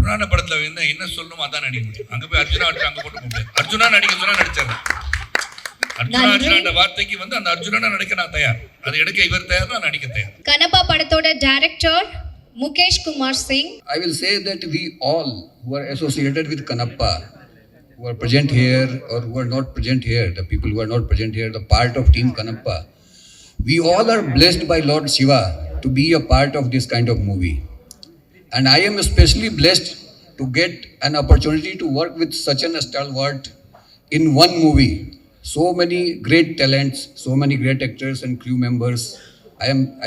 புராண படத்துல என்ன சொல்லணுமோ அதான் நடிக்க முடியும். அங்க போய் அர்ஜுனா அங்க போட்டு முடியாது. அர்ஜுனா நடிக்க சொன்னா நடிச்சாரு. அர்ஜுனா வார்த்தைக்கு அந்த அர்ஜுனா நடிக்க நான் தயார். அதை எடுக்க இவர் தயார், நான் நடிக்க தயார். கனப்பா படத்தோட director Mukesh Kumar Singh. I will say that we all who are associated with Kanappa, who are present here or who are not present here, the people who are not present here, the part of Team Kanappa, we all are blessed by Lord Shiva to be a part of this kind of movie. And I am especially blessed to get an opportunity to work with such an stalwart in one movie. So many great talents, so many great actors and crew members.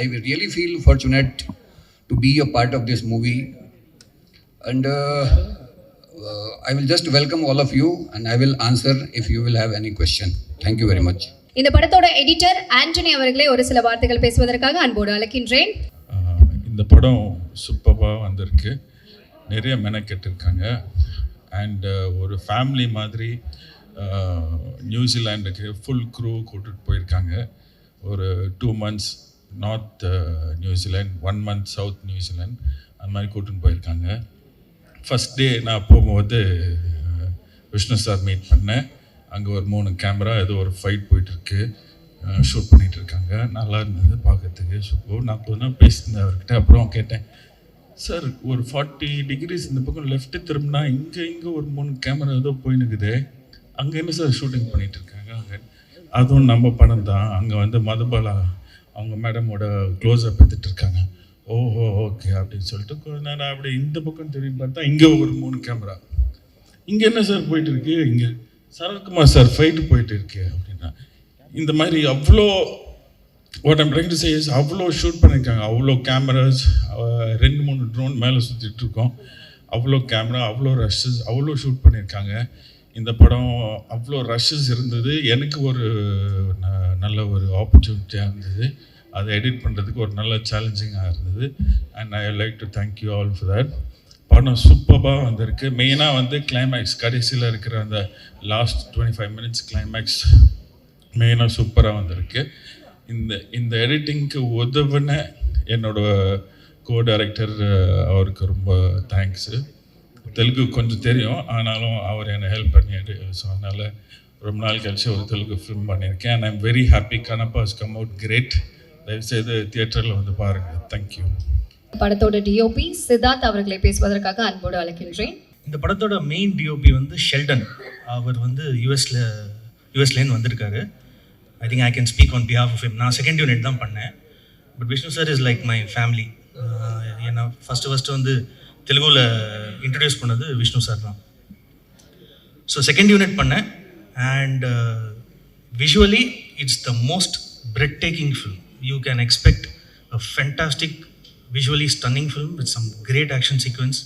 I really feel fortunate to be a part of this movie. And I will just welcome all of you and I will answer if you will have any question. Thank you very much. இந்த படத்தோட editor Antony அவர்களே ஒரு சில வார்த்தைகள் பேசுவதற்காக அன்போடு அழைக்கின்றேன். இந்த படம் சூப்பராக வந்திருக்கு, நிறைய மெனக்கெட்டிருக்காங்க. அண்ட் ஒரு ஃபேமிலி மாதிரி நியூசிலாண்டுக்கு ஃபுல் க்ரூ கூட்டிகிட்டு போயிருக்காங்க. ஒரு 2 months north New Zealand, 1 month south New Zealand, அந்த மாதிரி கூட்டின்னு போயிருக்காங்க. ஃபஸ்ட் டே நான் போகும்போது விஷ்ணு சார் மீட் பண்ணேன். அங்கே ஒரு 3 கேமரா ஏதோ ஒரு ஃபைட் போயிட்டுருக்கு, ஷூட் பண்ணிகிட்ருக்காங்க. நல்லா இருந்தது பார்க்கறதுக்கு. ஸோ நான் கொஞ்சம் பேசியிருந்தேன் அவர்கிட்ட. அப்புறம் கேட்டேன், சார் ஒரு 40 degrees இந்த பக்கம் லெஃப்ட்டு திரும்பினா இங்கே ஒரு 3 கேமரா ஏதோ போயின்னுக்குது, அங்கே என்ன சார் ஷூட்டிங் பண்ணிகிட்ருக்காங்க? அதுவும் நம்ம படம் தான். அங்கே மதுபாலா அவங்க மேடமோட க்ளோஸ்அப் எடுத்துகிட்ருக்காங்க. ஓஹோ ஓகே அப்படின்னு சொல்லிட்டு கொஞ்ச நேரம் அப்படி இந்த பக்கம் திரும்பி பார்த்தா இங்கே ஒரு 3 கேமரா. இங்கே என்ன சார் போயிட்டுருக்கு? இங்கே சரத்குமார் சார் ஃபைட்டு போயிட்டு இருக்கு அப்படின்னா. இந்த மாதிரி அவ்வளோ what I'm trying to say is அவ்வளோ ஷூட் பண்ணியிருக்காங்க. அவ்வளோ கேமராஸ், 2-3 ட்ரோன் மேலே சுற்றிட்டு இருக்கோம். அவ்வளோ கேமரா, அவ்வளோ ரஷ்ஷஸ், அவ்வளோ ஷூட் பண்ணியிருக்காங்க. இந்த படம் அவ்வளோ ரஷ்ஷஸ் இருந்தது. எனக்கு ஒரு நல்ல ஒரு ஆப்பர்ச்சுனிட்டியாக இருந்தது. அதை எடிட் பண்ணுறதுக்கு ஒரு நல்ல சேலஞ்சிங்காக இருந்தது. And I like to thank you all for that. படம் சூப்பராக வந்திருக்கு. மெயினாக கிளைமேக்ஸ், கடைசியில் இருக்கிற அந்த லாஸ்ட் 25 minutes கிளைமேக்ஸ் மெயினாக சூப்பராக வந்திருக்கு. இந்த எடிட்டிங்க்கு உதவுன என்னோட கோ டைரக்டர் அவருக்கு ரொம்ப தேங்க்ஸு. தெலுங்கு கொஞ்சம் தெரியும், ஆனாலும் அவர் என்னை ஹெல்ப் பண்ணியாரு. ஸோ அதனால் ரொம்ப நாள் கழிச்சு ஒரு தெலுங்கு ஃபிலிம் பண்ணியிருக்கேன். And I'm very happy. Kannappa has come out great. தயவுசெய்து தியேட்டரில் பாருங்கள். தேங்க்யூ. படத்தோட டிஓபி சித்தார்த் அவர்களை பேசுவதற்காக அன்போடு அழைக்கின்றேன். இந்த படத்தோட மெயின் டிஓபி ஷெல்டன். அவர் யூஎஸ்லேருந்து வந்திருக்காரு. I think I can speak on behalf of him. நான் செகண்ட் யூனிட் தான் பண்ணேன். But Vishnu sir is like my family. ஏன்னா ஃபஸ்ட்டு தெலுங்குல இன்ட்ரடியூஸ் பண்ணது விஷ்ணு சார் தான். ஸோ செகண்ட் யூனிட் பண்ணேன். And visually it's the most breathtaking film. You can expect a fantastic visually stunning film with some great action sequence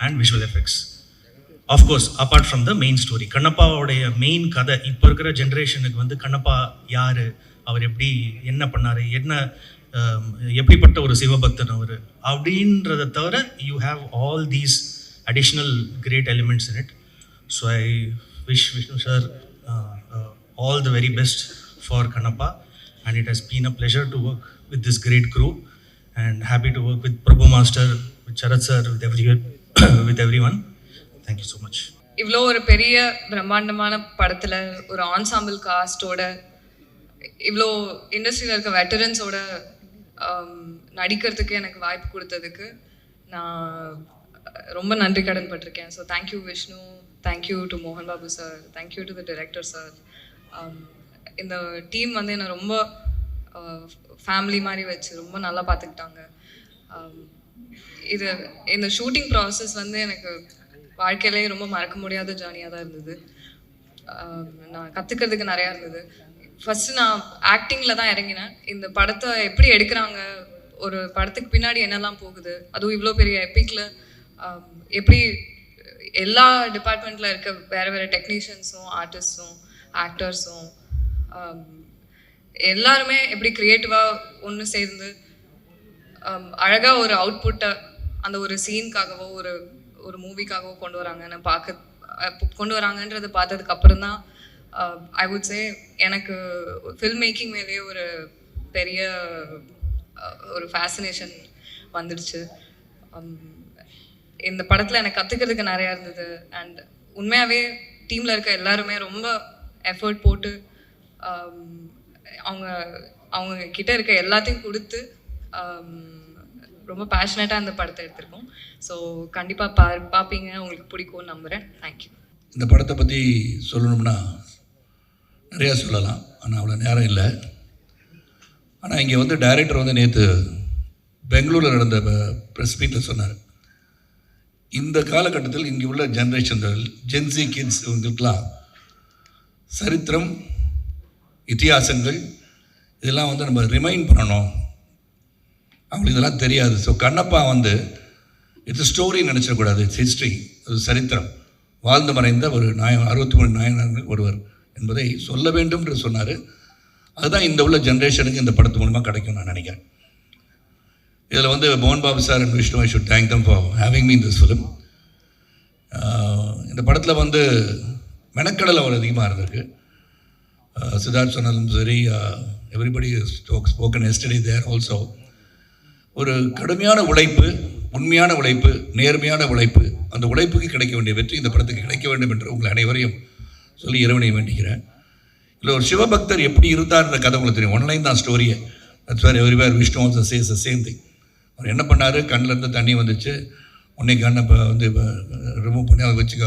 and visual effects. Of course, apart from the main story, Kannappa oda main kada ipo irukra generation ku Kannappa yaru, அவர் எப்படி என்ன பண்ணாரு, என்ன எப்படிப்பட்ட ஒரு சிவபக்தன் அவர் அப்படின்றத தவிர you have all these additional great elements in it. So I wish Vishnu sir all the very best for Kannappa, and it has been a pleasure to work with this great crew. And happy to work with Prabhu Master, with Sharat sir, with everyone. Thank you so much. இவ்வளோ ஒரு பெரிய பிரம்மாண்டமான படத்தில் ஒரு ensemble காஸ்டோட இவ்வளோ இண்டஸ்ட்ரியில் இருக்க வெட்டரன்ஸோட நடிக்கிறதுக்கு எனக்கு வாய்ப்பு கொடுத்ததுக்கு நான் ரொம்ப நன்றி கடன் பட்டிருக்கேன். So thank you Vishnu, thank you to மோகன் Babu sir, thank you to the director sir. இந்த டீம் என்னை ரொம்ப ஃபேமிலி மாதிரி வச்சு ரொம்ப நல்லா பார்த்துக்கிட்டாங்க. இந்த ஷூட்டிங் ப்ராசஸ் எனக்கு வாழ்க்கையிலே ரொம்ப மறக்க முடியாத ஜேர்னியாக தான் இருந்தது. நான் கற்றுக்கிறதுக்கு நிறையா இருந்தது. ஃபஸ்ட்டு நான் ஆக்டிங்கில் தான் இறங்கினேன். இந்த படத்தை எப்படி எடுக்கிறாங்க, ஒரு படத்துக்கு பின்னாடி என்னெல்லாம் போகுது, அதுவும் இவ்வளோ பெரிய எப்பிக்கில் எப்படி எல்லா டிபார்ட்மெண்ட்டில் இருக்க வேறு வேறு டெக்னீஷியன்ஸும் ஆர்டிஸ்ட்ஸும் ஆக்டர்ஸும் எல்லாருமே எப்படி க்ரியேட்டிவாக ஒன்று சேர்ந்து அழகாக ஒரு அவுட்புட்டை அந்த ஒரு சீனுக்காகவோ ஒரு மூவிக்காகவோ கொண்டு வராங்கன்றதை பார்த்ததுக்கப்புறம் தான் ஐ வுட் சே எனக்கு ஃபில்ம் மேக்கிங் மேலேயே ஒரு பெரிய ஒரு ஃபேசினேஷன் வந்துடுச்சு. இந்த படத்தில் எனக்கு கற்றுக்கிறதுக்கு நிறையா இருந்தது. அண்ட் உண்மையாகவே டீமில் இருக்க எல்லாருமே ரொம்ப எஃபர்ட் போட்டு அவங்க கிட்ட இருக்க எல்லாத்தையும் கொடுத்து ரொம்ப பேஷனேட்டாக அந்த படத்தை எடுத்திருக்கோம். ஸோ கண்டிப்பாக பார்ப்பீங்க, உங்களுக்கு பிடிக்கும்னு நம்புகிறேன். தேங்க்யூ. இந்த படத்தை பற்றி சொல்லணும்னா நிறையா சொல்லலாம், ஆனால் அவ்வளோ நேரம் இல்லை. ஆனால் இங்கே வந்து டைரக்டர் வந்து நேற்று பெங்களூரில் நடந்த ப்ரெஸ் மீட்டில் சொன்னார், இந்த காலகட்டத்தில் இங்கே உள்ள ஜென்ரேஷன்கள் ஜென்சி கிட்ஸ் இவங்களுக்கெல்லாம் சரித்திரம், இத்தியாசங்கள் இதெல்லாம் வந்து நம்ம ரிமைண்ட் பண்ணணும், அவங்களுக்கு இதெல்லாம் தெரியாது. ஸோ கண்ணப்பா வந்து இட்ஸ் ஸ்டோரி நினச்சிடக்கூடாது, இட்ஸ் ஹிஸ்ட்ரி, அது சரித்திரம், வாழ்ந்து மறைந்த ஒரு 63 நாயகர்கள் ஒருவர் என்பதை சொல்ல வேண்டும் என்று சொன்னார். அதுதான் இந்த உள்ள ஜென்ரேஷனுக்கு இந்த படத்து மூலமாக கிடைக்கும் நான் நினைக்கிறேன். இதில் வந்து மோகன் Babu sir and Vishnu, I should thank them for having me in this film. இந்த படத்தில் வந்து மெனக்கடல் அவ்வளோ அதிகமாக இருந்திருக்கு. சித்தார்த் சொன்னாலும் சரி, எவ்ரிபடி ஸ்போக்கன் எஸ்டடி தேர் ஆல்சோ. ஒரு கடுமையான உழைப்பு, உண்மையான உழைப்பு, நேர்மையான உழைப்பு, அந்த உழைப்புக்கு கிடைக்க வேண்டிய வெற்றி இந்த படத்துக்கு கிடைக்க வேண்டும் என்று உங்கள் அனைவரையும் சொல்லி இறைவனை வேண்டிக்கிறேன். இல்லை ஒரு சிவபக்தர் எப்படி இருந்தார்ன்ற கதை உங்களுக்கு தெரியும், ஒன்லைன் தான் ஸ்டோரியே. That's where everywhere Vishnu also says the same thing. அவர் என்ன பண்ணார், கண்ணிலேருந்து தண்ணி வந்துச்சு, உன்னை கண்ணை இப்போ வந்து ரிமூவ் பண்ணி அதை வச்சு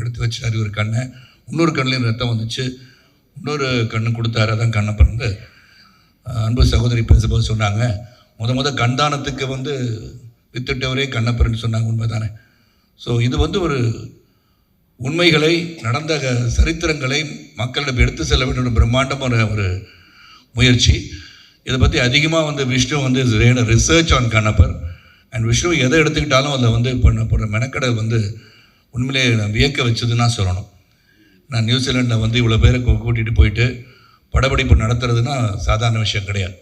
எடுத்து வச்சுட்டாரு ஒரு கண்ணை, இன்னொரு கண்ணிலையும் ரத்தம் வந்துச்சு, இன்னொரு கண்ணு கொடுத்தாரு, அதான் கண்ணப்பன். வந்து அன்பு சகோதரி பேசும்போது சொன்னாங்க, முத கண்தானத்துக்கு வந்து வித்துட்டவரே கண்ணப்பர்னு சொன்னாங்க, உண்மை தானே? ஸோ இது வந்து ஒரு உண்மைகளை, நடந்த சரித்திரங்களை மக்களிடம் எடுத்து செல்ல வேண்டிய ஒரு பிரம்மாண்டமான ஒரு முயற்சி. இதை பற்றி அதிகமாக வந்து விஷ்ணு வந்து research on Kannappar. And Vishnu எதை எடுத்துக்கிட்டாலும் அதில் வந்து பண்ணப்படுற மெனக்கடல் வந்து உண்மையிலே வியக்க வச்சதுன்னா சொல்லணும். நான் நியூசிலாண்டில் வந்து இவ்வளோ பேரை கூட்டிகிட்டு போயிட்டு படப்பிடிப்பு நடத்துறதுன்னா சாதாரண விஷயம் கிடையாது.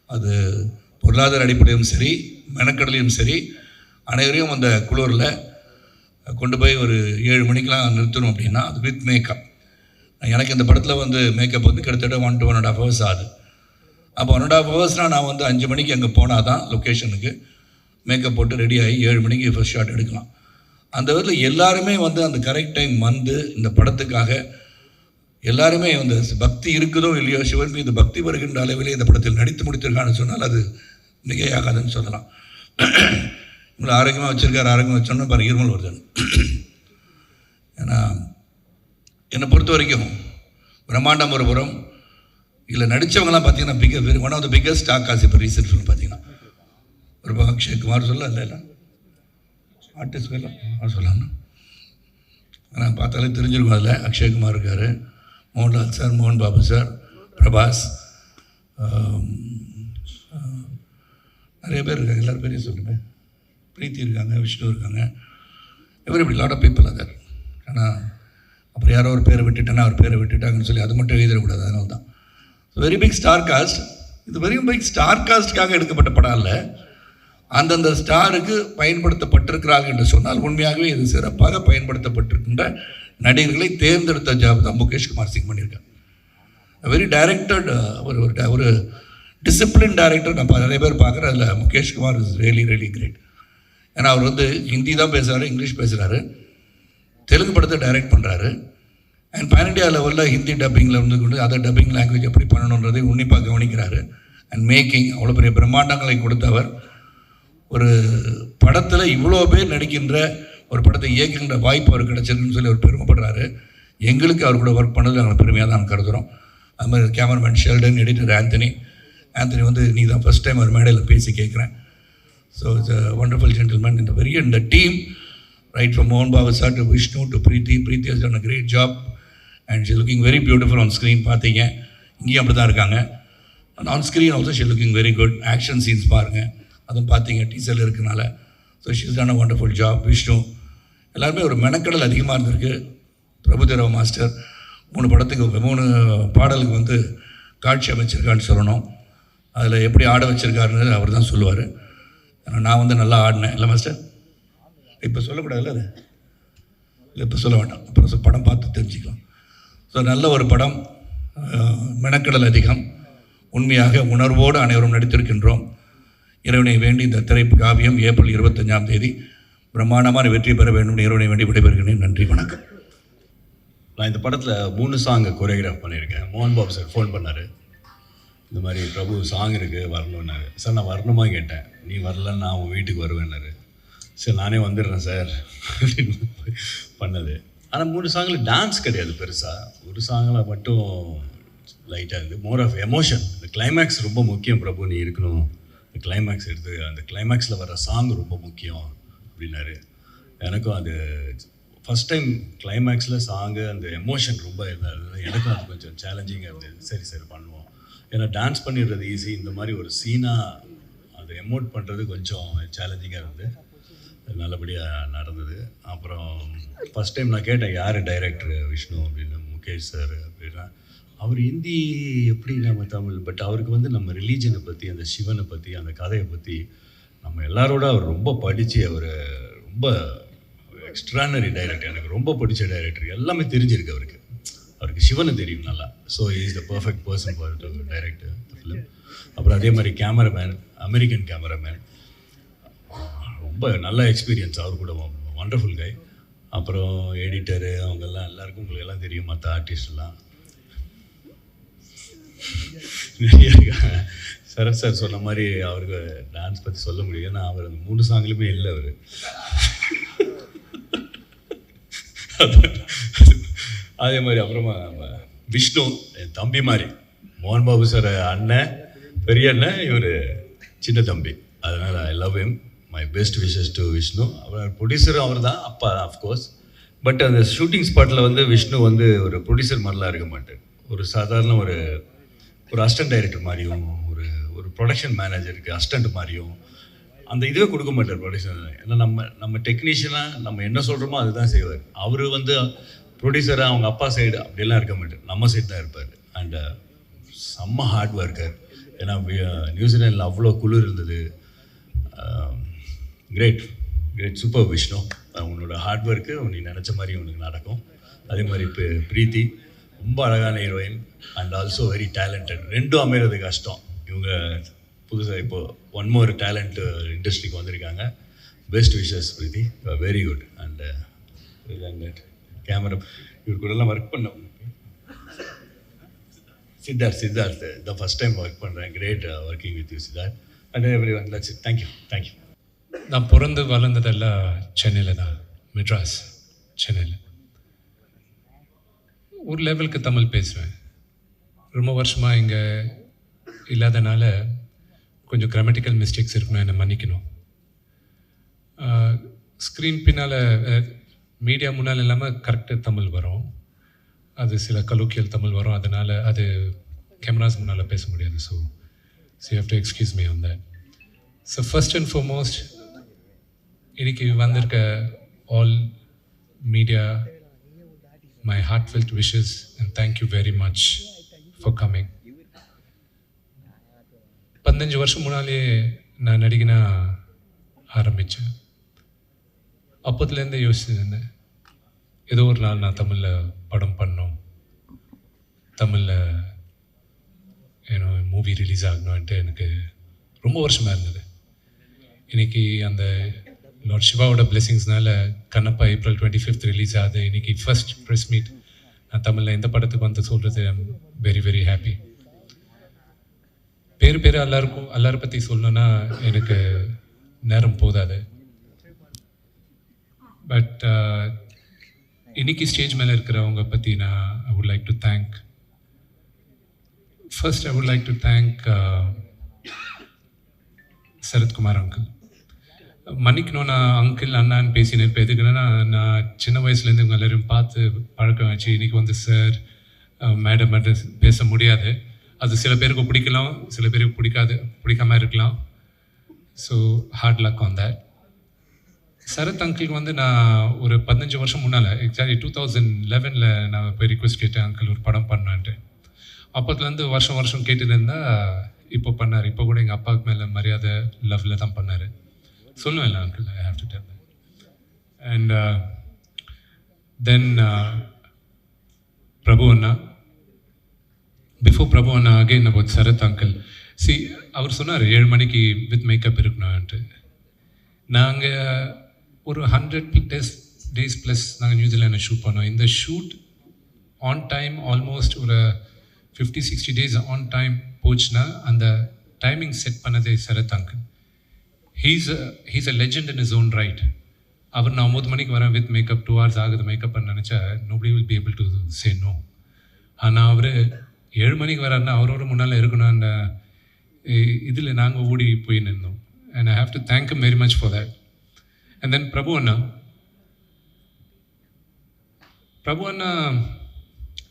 அது பொருளாதார அடிப்படையிலும் சரி, மெனக்கடலையும் சரி, அனைவரையும் அந்த குளூரில் கொண்டு போய் ஒரு 7 மணிக்கெலாம் நிறுத்தணும் அப்படின்னா அது வித் மேக்கப். எனக்கு இந்த படத்தில் வந்து மேக்கப் வந்து கிட்டத்தட்ட 1 to 1.5 hours ஆகுது. அப்போ 1.5 hours நான் வந்து 5 மணிக்கு அங்கே போனால் தான் லொக்கேஷனுக்கு மேக்கப் போட்டு ரெடி ஆகி 7 மணிக்கு ஃபர்ஸ்ட் ஷாட் எடுக்கலாம். அந்த விதத்தில் எல்லாருமே வந்து அந்த கரெக்ட் டைம் வந்து இந்த படத்துக்காக எல்லாருமே வந்து பக்தி இருக்குதோ இல்லையோ, சிவன் மீது பக்தி வருகின்ற அளவிலே இந்த படத்தில் நடித்து முடித்திருக்கான்னு சொன்னால் அது மிகையாகாதுன்னு சொல்லலாம். உங்களை ஆரோக்கியமாக வச்சுருக்காரு, ஆரோக்கியமாக வச்சோன்னா பாரு இருமல் வருதுன்னு. ஏன்னா என்னை பொறுத்த வரைக்கும் பிரம்மாண்டம் ஒரு புறம், இல்லை நடித்தவங்களாம் பார்த்தீங்கன்னா one of the biggest star cast. இப்போ ரீசெண்ட் ஃபிலிம் பார்த்தீங்கன்னா ஒரு அக்ஷய் குமார் சொல்ல இல்லை ஆர்டிஸ்ட் பேர்லாம் சொல்லணும், ஆனால் பார்த்தாலே தெரிஞ்சிருக்கும். அதில் அக்ஷய் குமார் இருக்கார், மோகன்லால் சார், மோகன் பாபு சார், பிரபாஸ், நிறைய பேர் இருக்காங்க, எல்லோரும் பேரையும் சொல்லுங்கள். பிரீத்தி இருக்காங்க, விஷ்ணு இருக்காங்க, everybody lot of people other. ஆனால் அப்புறம் யாரோ ஒரு பேரை விட்டுட்டேன்னா அவர் பேரை விட்டுட்டாங்கன்னு சொல்லி அது மட்டும் எழுதிடக்கூடாது. அதனால தான் வெரி பிக் ஸ்டார் காஸ்ட். இது வெரி பிக் ஸ்டார் காஸ்ட்டுக்காக எடுக்கப்பட்ட படம் இல்லை, அந்தந்த ஸ்டாருக்கு பயன்படுத்தப்பட்டிருக்கிறார்கள் என்று சொன்னால் உண்மையாகவே இது சிறப்பாக பயன்படுத்தப்பட்டிருக்கின்ற நடிகர்களை தேர்ந்தெடுத்த ஜாப் தான் முகேஷ் குமார் சிங் பண்ணியிருக்காங்க. வெரி டைரக்டட், ஒரு டிசிப்ளின் டைரக்டர் நான் நிறைய பேர் பார்க்குறேன். அதில் Mukesh Kumar is really really great. ஏன்னா அவர் வந்து ஹிந்தி தான் பேசுகிறாரு, இங்கிலீஷ் பேசுகிறாரு, தெலுங்கு படத்தை டைரக்ட் பண்ணுறாரு, அண்ட் பேன் இண்டியா லெவலில் ஹிந்தி டப்பிங்கில் வந்து கொண்டு அதர் டப்பிங் லாங்குவேஜ் எப்படி பண்ணணுன்றதை உன்னிப்பாக கவனிக்கிறாரு. அண்ட் மேக்கிங் அவ்வளோ பெரிய பிரம்மாண்டங்களை கொடுத்தவர். ஒரு படத்தில் இவ்வளோ பேர் நடிக்கின்ற ஒரு படத்தை இயக்குகின்ற வாய்ப்பு அவர் கிடச்சிருக்குன்னு சொல்லி அவர் பெருமைப்படுறாரு. எங்களுக்கு அவர் கூட ஒர்க் பண்ணது நாங்கள் பெருமையாக தான் கருதுகிறோம். அது மாதிரி கேமராமேன் ஷெல்டன், எடிட்டர் ஆந்தனி வந்து நீ தான் ஃபஸ்ட் டைம் அவர் மேடையில் பேசி கேட்குறேன். So it's a wonderful gentleman. இந்த டீம் ரைட் ஃப்ரம் மோகன் Babu sir to Vishnu to Preethi has done a great job and she looking very beautiful on screen. பார்த்தீங்க இங்கேயும் அப்படி தான் இருக்காங்க. And on screen also she looking very good. Action scenes பாருங்கள், அதுவும் பார்த்தீங்க டீசரில் இருக்கனால. So she's done a wonderful job. Vishnu எல்லாருமே ஒரு மெனக்கடல் அதிகமாக இருந்திருக்கு. பிரபுதேவா மாஸ்டர் 3 படத்துக்கு 3 பாடலுக்கு வந்து காட்சி அமைச்சிருக்கான்னு சொல்லணும். அதில் எப்படி ஆட வச்சுருக்காருன்னு அவர் தான் சொல்லுவார். ஏன்னா நான் வந்து நல்லா ஆடினேன் இல்லை மாஸ்டர்? இப்போ சொல்லக்கூடாதுல்ல, அது இல்லை இப்போ சொல்ல வேண்டாம், அப்புறம் படம் பார்த்து தெரிஞ்சுக்கலாம். ஸோ நல்ல ஒரு படம், மெனக்கடல் அதிகம், உண்மையாக உணர்வோடு அனைவரும் நடித்திருக்கின்றோம். இறைவனை வேண்டி இந்த திரை காவியம் ஏப்ரல் 25ஆம் தேதி பிரம்மாண்டமான வெற்றி பெற வேண்டும் இறைவனை வேண்டி விடைபெறுகிறேன். நன்றி, வணக்கம். நான் இந்த படத்தில் 3 சாங் கொரியோகிராஃப் பண்ணியிருக்கேன். மோகன் பாபு சார் ஃபோன் பண்ணார், இந்த மாதிரி பிரபு சாங் இருக்குது வரணுன்னாரு. சார் நான் வரணுமா கேட்டேன். நீ வரலன்னு நான் உன் வீட்டுக்கு வருவேன்னாரு. சரி நானே வந்துடுறேன் சார் அப்படின்னு பண்ணது. ஆனால் 3 சாங்கில் டான்ஸ் கிடையாது பெருசாக, ஒரு சாங்கில் மட்டும் லைட்டாக இருந்து மோர் ஆஃப் எமோஷன். இந்த கிளைமேக்ஸ் ரொம்ப முக்கியம் பிரபு, நீ இருக்கணும், இந்த கிளைமேக்ஸ் எடுத்து அந்த கிளைமேக்ஸில் வர சாங் ரொம்ப முக்கியம் அப்படின்னாரு. எனக்கும் அது ஃபஸ்ட் டைம் கிளைமேக்ஸில் சாங்கு அந்த எமோஷன் ரொம்ப இருந்தது. எனக்கும் அது கொஞ்சம் சேலஞ்சிங்காக இருந்தது. சரி சரி பண்ணுவோம், ஏன்னா டான்ஸ் பண்ணிடுறது ஈஸி, இந்த மாதிரி ஒரு சீனாக அதை எமோட் பண்ணுறது கொஞ்சம் சேலஞ்சிங்காக இருந்தது. நல்லபடியாக நடந்தது. அப்புறம் ஃபஸ்ட் டைம் நான் கேட்டேன் யார் டைரக்டர் விஷ்ணு அப்படின்னு. முகேஷ் சார் அப்படின்னா. அவர் ஹிந்தி எப்படி நம்ம தமிழ், பட் அவருக்கு வந்து நம்ம ரிலீஜனை பற்றி, அந்த சிவனை பற்றி, அந்த கதையை பற்றி நம்ம எல்லாரோட அவர் ரொம்ப படித்து, அவர் ரொம்ப எக்ஸ்ட்ரானரி டைரக்டர், எனக்கு ரொம்ப பிடிச்ச டைரக்டர். எல்லாமே தெரிஞ்சிருக்கு அவருக்கு, அவருக்கு சிவனை தெரியும் நல்லா. So is the perfect person for to direct the film. அப்புறம் அதே மாதிரி கேமராமேன், அமெரிக்கன் கேமராமேன், ரொம்ப நல்ல எக்ஸ்பீரியன்ஸ், அவர் கூட வண்டர்ஃபுல் கை. அப்புறம் எடிட்டரு அவங்கெல்லாம் எல்லாருக்கும் உங்களுக்கு எல்லாம் தெரியும், மற்ற ஆர்டிஸ்ட்லாம் நிறைய இருக்காங்க. சரத் சார் சொன்ன மாதிரி அவருக்கு டான்ஸ் பற்றி சொல்ல முடியும், ஏன்னா அவர் அந்த 3 சாங்லையுமே இல்லை அவர். அதே மாதிரி அப்புறமா விஷ்ணு என் தம்பி மாதிரி, மோகன் பாபு சார் அண்ணன், பெரிய அண்ணன், இவர் சின்ன தம்பி. அதனால் I love him, my best wishes to Vishnu. அவர் ப்ரொடியூசரும் அவர் தான், அப்பா அஃப்கோர்ஸ். பட் அந்த ஷூட்டிங் ஸ்பாட்டில் வந்து விஷ்ணு வந்து ஒரு ப்ரொடியூசர் மாதிரிலாம் இருக்க மாட்டார். ஒரு சாதாரண ஒரு அசிஸ்டன்ட் டைரக்டர் மாதிரியும், ஒரு ப்ரொடக்ஷன் மேனேஜருக்கு அசிஸ்டண்ட் மாதிரியும் அந்த இதுவே கொடுக்க மாட்டார் ப்ரொடியூசர். ஏன்னா நம்ம டெக்னீஷியனாக நம்ம என்ன சொல்கிறோமோ அதுதான் செய்வார். அவர் வந்து ப்ரொடியூசராக அவங்க அப்பா சைடு அப்படிலாம் இருக்க மாட்டார், நம்ம சைடு தான் இருப்பார். அண்ட் செம்ம ஹார்ட் ஒர்க்கர். ஏன்னா நியூசிலாண்டில் அவ்வளோ குளிர் இருந்தது. Great great super Vishnu. உன்னோட ஹார்ட் ஒர்க்கு நீ நினச்ச மாதிரி உனக்கு நடக்கும். அதே மாதிரி இப்போ பிரீத்தி ரொம்ப அழகான heroine and also very talented. ரெண்டும் அமைகிறது கஷ்டம். இவங்க புதுசாக இப்போது ஒன் மோர் டேலண்ட் இண்டஸ்ட்ரிக்கு வந்திருக்காங்க. Best wishes Preethi, very good. And camera இவர் கூடலாம் ஒர்க் பண்ண Siddharth the first time work பண்ணுறேன். Great working with you Siddharth and every one. That's it. Thank you. நான் பிறந்து வளர்ந்ததெல்லாம் சென்னையில் தான், மெட்ராஸ் சென்னையில். ஒரு லெவலுக்கு தமிழ் பேசுவேன். ரொம்ப வருஷமாக இங்கே இல்லாதனால கொஞ்சம் கிராமட்டிக்கல் மிஸ்டேக்ஸ் இருக்கணும், என்னை மன்னிக்கணும். ஸ்க்ரீன் பின்னால் மீடியா முன்னால் இல்லாமல் கரெக்டாக தமிழ் வரும், அது சில கலோக்கியல் தமிழ் வரும், அதனால் அது கேமராஸ் முன்னால் பேச முடியாது. So you have to excuse me on that. So first and foremost இன்னைக்கு வந்திருக்க all media, my heartfelt wishes and thank you very much for coming. 15 வருஷம் முன்னாலே நான் நடிகனா ஆரம்பித்தேன். அப்போதுலேருந்தே யோசிச்சிருந்தேன், ஏதோ ஒரு நாள் நான் தமிழில் படம் பண்ணணும், தமிழில் ஏன்னோ மூவி ரிலீஸ் ஆகணும்ன்ட்டு எனக்கு ரொம்ப வருஷமாக இருந்தது. இன்றைக்கி அந்த லார்ட் சிவாவோட பிளெஸிங்ஸ்னால கண்ணப்பா April 25th ரிலீஸ் ஆகுது. இன்றைக்கி ஃபர்ஸ்ட் ப்ரெஸ் மீட் நான் தமிழில் எந்த படத்துக்கு வந்து சொல்கிறது. ஐ எம் வெரி வெரி ஹாப்பி. பேர் எல்லாரை பற்றி சொல்லணுன்னா எனக்கு நேரம் போதாது. பட் இன்னைக்கு ஸ்டேஜ் மேலே இருக்கிறவங்க பற்றி நான் I would like to thank. First I would like to thank Sarathkumar uncle. மன்னிக்கணும், நான் அங்கிள் அண்ணான்னு பேசினேன். இப்போ எதுக்குன்னா, நான் சின்ன வயசுலேருந்து இவங்க எல்லோரும் பார்த்து பழக்கம் வச்சு இன்றைக்கி வந்து சார் மேடம் பேச முடியாது. அது சில பேருக்கு பிடிக்கலாம், சில பேருக்கு பிடிக்காமல் இருக்கலாம். So hard luck on that. Sarath அங்கிளுக்கு வந்து நான் ஒரு 15 வருஷம் முன்னால், எக்ஸாக்ட்லி 2011 நான் போய் ரிக்வெஸ்ட் கேட்டேன், அங்கிள் ஒரு படம் பண்ணான்ட்டு. அப்போதுலேருந்து வருஷம் கேட்டுட்டு இருந்தால் இப்போ பண்ணார். இப்போ கூட எங்கள் அப்பாவுக்கு மேலே மரியாதை லவ்வில் தான் பண்ணார். சொல்லுவேன் uncle, I have to tell that. And then Prabhu அண்ணா, பிஃபோர் பிரபு அண்ணா அகெயின் அபவுட் சரத் அங்கிள். அவர் சொன்னார் 7 மணிக்கு வித் மேக்கப் இருக்கணும்ன்ட்டு. நாங்கள் ஒரு 100 days ப்ளஸ் நாங்கள் நியூசிலாண்டில் ஷூட் பண்ணோம். இந்த ஷூட் ஆன் டைம் ஆல்மோஸ்ட் ஒரு 50-60 days ஆன் டைம் போச்சுன்னா அந்த டைமிங் செட் பண்ணதே Sarath uncle. He's a legend in is own right. அவர் நான் 9 மணிக்கு வரேன் வித் மேக்கப் 2 hours ஆகுது மேக்கப் பண்ண நினச்சா nobody will be able to say no. ஆனால் அவர் 7 மணிக்கு வராருன்னா அவரோட முன்னால் இருக்கணும். அந்த இதில் நாங்கள் ஓடி போய் நின்றோம். And I have to thank him very much for that. And then Prabhu அண்ணா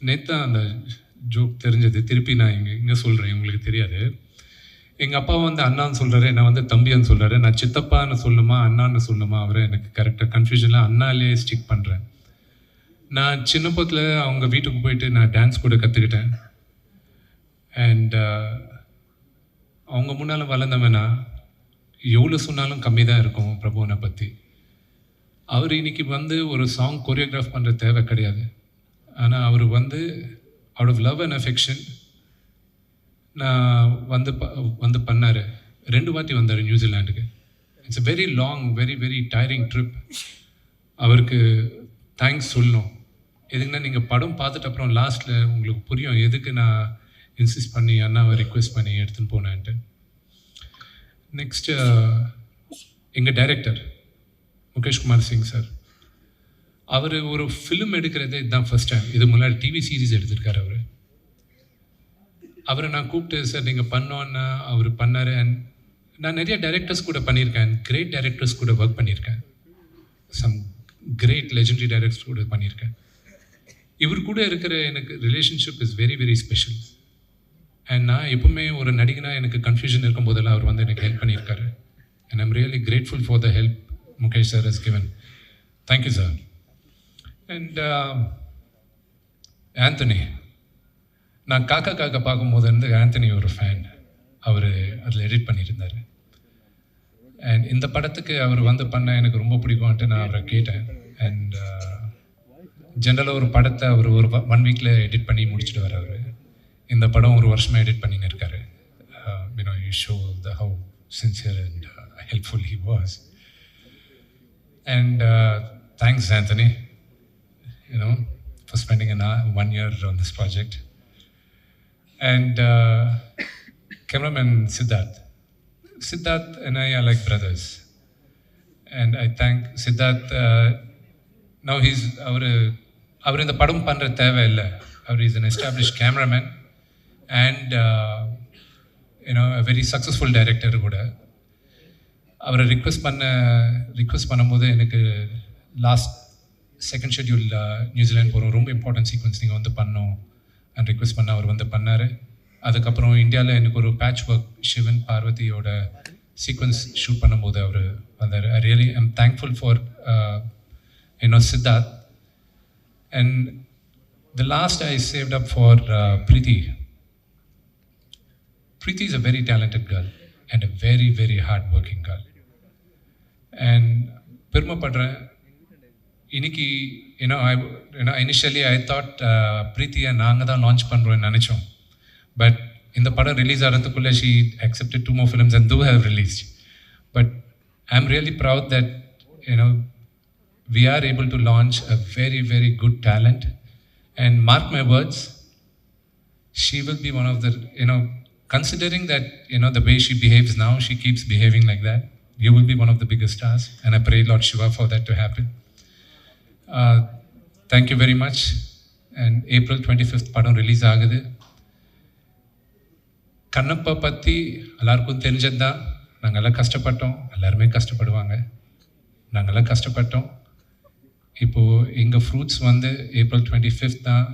நேற்று அந்த ஜோக் தெரிஞ்சது, திருப்பி நான் இங்கே சொல்கிறேன், உங்களுக்கு தெரியாது. எங்கள் அப்பா வந்து அண்ணான்னு சொல்கிறாரு, என்னை வந்து தம்பியான்னு சொல்கிறாரு. நான் சித்தப்பான்னு சொல்லணுமா அண்ணான்னு சொல்லணுமா அவரை எனக்கு கரெக்டாக கன்ஃபியூஷனில் அண்ணாலே ஸ்டிக் பண்ணுறேன். நான் சின்ன பத்தில் அவங்க வீட்டுக்கு போயிட்டு நான் டான்ஸ் கூட கற்றுக்கிட்டேன். அண்ட் அவங்க முன்னால் வளர்ந்தவனா எவ்வளோ சொன்னாலும் கம்மி தான் இருக்கும் பிரபுவனை பற்றி. அவர் இன்னைக்கு வந்து ஒரு சாங் கொரியோகிராஃப் பண்ணுற தேவை கிடையாது. ஆனால் அவர் வந்து out of love and affection நான் வந்து பண்ணார். 2 வாட்டி வந்தார் நியூசிலாண்டுக்கு. It's a very long very very tiring trip. அவருக்கு தேங்க்ஸ் சொல்லணும். எதுக்குன்னா நீங்கள் படம் பார்த்துட்டு அப்புறம் லாஸ்ட்டில் உங்களுக்கு புரியும் எதுக்கு நான் இன்சிஸ்ட் பண்ணி அண்ணாவை ரிக்வெஸ்ட் பண்ணி எடுத்துன்னு போனேன்ட்டு. நெக்ஸ்ட்டு எங்கள் டைரக்டர் முகேஷ் குமார் சிங் சார். அவர் ஒரு ஃபிலிம் எடுக்கிறதே இதுதான் ஃபர்ஸ்ட் டைம். இது முன்னாடி டிவி சீரீஸ் எடுத்திருக்காரு அவர். அவரை நான் கூப்பிட்டு சார் நீங்கள் பண்ணோன்னா அவர் பண்ணார். அண்ட் நான் நிறைய டைரக்டர்ஸ் கூட பண்ணியிருக்கேன், கிரேட் டைரக்டர்ஸ் கூட ஒர்க் பண்ணியிருக்கேன், சம் கிரேட் லெஜெண்டரி டைரக்டர்ஸ் கூட பண்ணியிருக்கேன். இவர் கூட இருக்கிற எனக்கு relationship is very very special. And நான் எப்பவுமே ஒரு நடிகனாக எனக்கு கன்ஃபியூஷன் இருக்கும் போதெல்லாம் அவர் வந்து எனக்கு ஹெல்ப் பண்ணியிருக்காரு. And I'm really grateful for the help Mukesh sir has given. Thank you sir. And Anthony, நான் காக்கா பார்க்கும்போது இருந்து ஆந்தனி ஒரு ஃபேன். அவர் அதில் எடிட் பண்ணியிருந்தார். அண்ட் இந்த படத்துக்கு அவர் வந்து பண்ண எனக்கு ரொம்ப பிடிக்கும்ன்ட்டு நான் அவரை கேட்டேன். அண்ட் ஜென்ரலாக ஒரு படத்தை அவர் ஒரு 1 வீக்கில் எடிட் பண்ணி முடிச்சுட்டு வர அவர். இந்த படம் ஒரு வருஷமாக எடிட் பண்ணின்னு இருக்காரு. You show the how sincere and helpful he was. And thanks Anthony, for spending 1 year on this project. And cameraman Siddharth and I are like brothers. And I thank Siddharth. Now he's our in the padam pandra theva illa. He's an established cameraman and a very successful director kuda. அவரை request பண்ணும்போது எனக்கு last second schedule New Zealand போகிறோம், ரொம்ப important sequence நீங்கள் வந்து பண்ணோம் and request பண்ண அவர் வந்து பண்ணார். அதுக்கப்புறம் இந்தியாவில் எனக்கு ஒரு பேட்ச் ஒர்க் சிவன் பார்வதியோட சீக்வன்ஸ் ஷூட் பண்ணும்போது அவர் வந்தார். I really I'm thankful for Siddharth. And the last I saved up for Preeti. Preeti is a very talented girl and a very very hard working girl. And பெருமைப்படுறேன். இன்னைக்கு initially I thought பிரீத்தியை நாங்கள் தான் launch பண்ணுறோன்னு நினச்சோம். But இந்த படம் release ஆகிறதுக்குள்ளே she accepted 2 more films and 2 have released. But I'm really proud that we are able to launch a very very good talent. And mark my words, she will be one of the considering that the way she behaves now, she keeps behaving like that, you will be one of the biggest stars. And I pray Lord Shiva for that to happen. Thank you very much. And April 25th படம் release ஆகுது. கண்ணப்பா பற்றி எல்லாருக்கும் தெரிஞ்சது தான். நாங்கள்லாம் கஷ்டப்பட்டோம், எல்லாருமே கஷ்டப்படுவாங்க, நாங்கள்லாம் கஷ்டப்பட்டோம். இப்போது எங்கள் ஃப்ரூட்ஸ் வந்து April 25th தான்.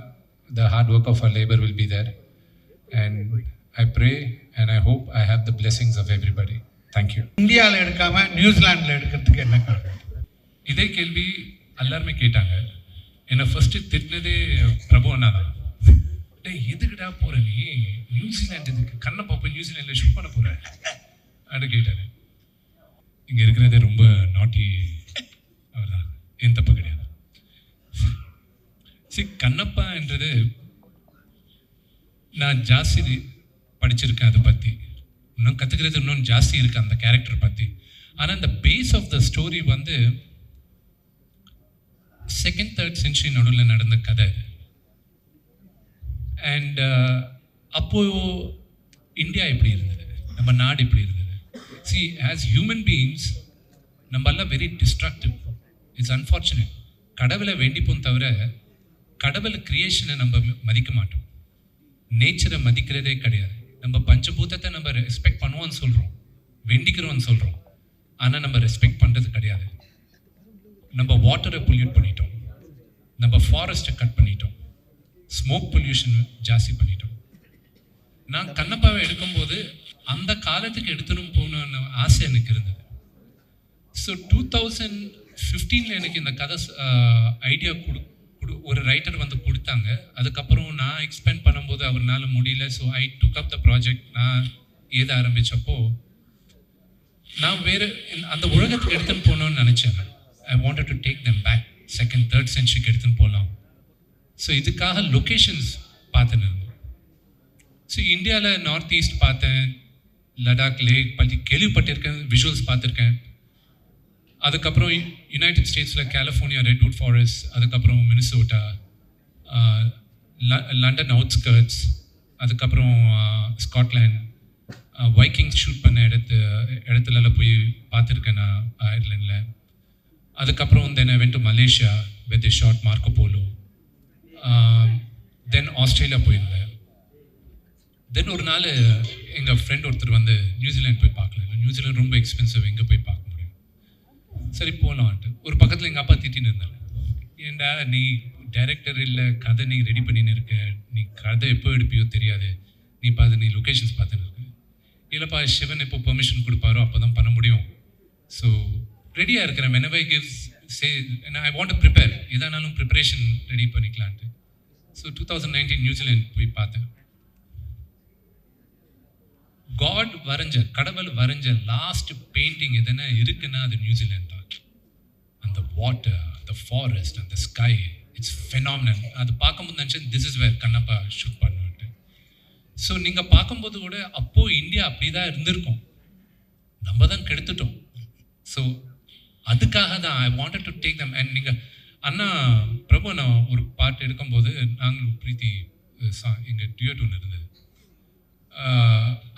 The hard work of our labor will be there. And I pray and I hope I have the blessings of everybody. Thank you. இந்தியாவில் எடுக்காம நியூசிலாண்டில் எடுக்கிறதுக்கு என்ன காரணம்? இதே கேள்வி எல்லாருமே கேட்டாங்க. என்னை ஃபஸ்ட்டு திட்டினதே பிரபு அண்ணா தான். எதுக்குடா போகிற நீ நியூசிலாண்டு, இதுக்கு கண்ணப்பா போய் நியூசிலாண்டில் ஷூட் பண்ண போகிற அப்படின்னு கேட்டார். இங்கே இருக்கிறதே ரொம்ப நாட்டி அவர் தான், என் தப்பு கிடையாது. கண்ணப்பான்றது நான் ஜாஸ்தி படிச்சிருக்கேன், அதை பற்றி இன்னும் கற்றுக்கிறது இன்னும் ஜாஸ்தி இருக்குது அந்த கேரக்டர் பற்றி. ஆனால் இந்த பேஸ் ஆஃப் த ஸ்டோரி வந்து செகண்ட் தேர்ட் சென்ச்சுரி நடுவில் நடந்த கதை இது. அண்ட் அப்போது இந்தியா எப்படி இருந்தது, நம்ம நாடு எப்படி இருந்தது. See, as human beings நம்மெல்லாம் வெரி டிஸ்ட்ரக்டிவ். It's unfortunate. கடவுளை வேண்டிப்போம் தவிர கடவுள் கிரியேஷனை நம்ம மதிக்க மாட்டோம், நேச்சரை மதிக்கிறதே கிடையாது. நம்ம பஞ்சபூதத்தை நம்ம ரெஸ்பெக்ட் பண்ணுவோம்னு சொல்கிறோம், வேண்டிக்கிறோம்னு சொல்கிறோம், ஆனால் நம்ம ரெஸ்பெக்ட் பண்ணுறது கிடையாது. நம்ம வாட்டரை பொல்யூட் பண்ணிட்டோம், நம்ம ஃபாரஸ்ட்டை கட் பண்ணிட்டோம், ஸ்மோக் பொல்யூஷன் ஜாஸ்தி பண்ணிட்டோம். நான் கண்ணப்பாவை எடுக்கும்போது அந்த காலத்துக்கு எடுத்துன்னு போகணுன்னு ஆசை எனக்கு இருந்தது. ஸோ 2015 எனக்கு இந்த கதை ஐடியா ஒரு ரைட்டர் வந்து கொடுத்தாங்க. அதுக்கப்புறம் நான் எக்ஸ்பெண்ட் பண்ணும்போது அவர்னால முடியல. So I took up the project. நான் எழுத ஆரம்பித்தப்போ நான் வேறு அந்த உலகத்துக்கு எடுத்துன்னு போகணுன்னு நினச்சேன். I wanted to take them back, second third சென்ச்சுரிக்கு எடுத்துன்னு போகலாம். ஸோ இதுக்காக லொக்கேஷன்ஸ் பார்த்துன்னு இருந்தோம். ஸோ இந்தியாவில் நார்த் ஈஸ்ட் பார்த்தேன், லடாக் லேக் பற்றி கேள்விப்பட்டிருக்கேன், விஷுவல்ஸ் பார்த்துருக்கேன். அதுக்கப்புறம் யுனைடெட் ஸ்டேட்ஸில் கலிஃபோர்னியா ரெட்வுட் ஃபாரஸ்ட், அதுக்கப்புறம் மினிசோட்டா, லண்டன் அவுட்ஸ்கர்ட்ஸ், அதுக்கப்புறம் ஸ்காட்லாண்ட், வைக்கிங்ஸ் ஷூட் பண்ண இடத்துலலாம் போய் பார்த்துருக்கேன் நான் அயர்லாண்டில். அதுக்கப்புறம் then I went to Malaysia with the short Marco Polo. Then Australia போயிருந்தேன். தென் ஒரு நாள் எங்கள் ஃப்ரெண்ட் ஒருத்தர் வந்து நியூசிலாந்து போய் பார்க்கல, நியூசிலாந்து ரொம்ப எக்ஸ்பென்சிவ், எங்கே போய் பார்க்க முடியும், சரி போகலான்ட்டு. ஒரு பக்கத்தில் எங்கள் அப்பா திட்டின்னு இருந்தாங்க, ஏன்டா நீ டைரக்டர் இல்லை, கதை நீ ரெடி பண்ணின்னு இருக்க, நீ கதை எப்போ எடுப்பியோ தெரியாது, நீ பார்த்து நீ லொக்கேஷன்ஸ் பார்த்துன்னு இருக்க. இல்லைப்பா, சிவன் எப்போ பெர்மிஷன் கொடுப்பாரோ அப்போ தான் பண்ண முடியும். ஸோ ரெடியாக இருக்கிறேன். whenever gives say I want to prepare, எதானாலும் ப்ரிப்பரேஷன் ரெடி பண்ணிக்கலான்ட்டு. ஸோ 2019 நியூசிலாந்து போய் பார்த்தேன். காட் வரைஞ்ச, கடவுள் வரைஞ்ச லாஸ்ட் பெயிண்டிங் எதுனா இருக்குன்னா அது நியூசிலாந்து தான். அந்த வாட்டர், அந்த ஃபாரஸ்ட், அந்த ஸ்கை, இட்ஸ் ஃபெனாமினல். அது பார்க்கும்போது நினச்சேன் this is where Kannappa shoot பண்ணுவேன்ட்டு. ஸோ நீங்கள் பார்க்கும்போது கூட அப்போது இந்தியா அப்படி தான் இருந்திருக்கும், நம்ம தான் கெடுத்துட்டோம். ஸோ அதுக்காக தான் ஐ wanted to take them. And நீங்கள் அண்ணா பிரபு, நான் ஒரு பாட்டு எடுக்கும்போது நாங்களும் பிரீத்தி எங்கள் டியூட் ஒன்று இருந்தது,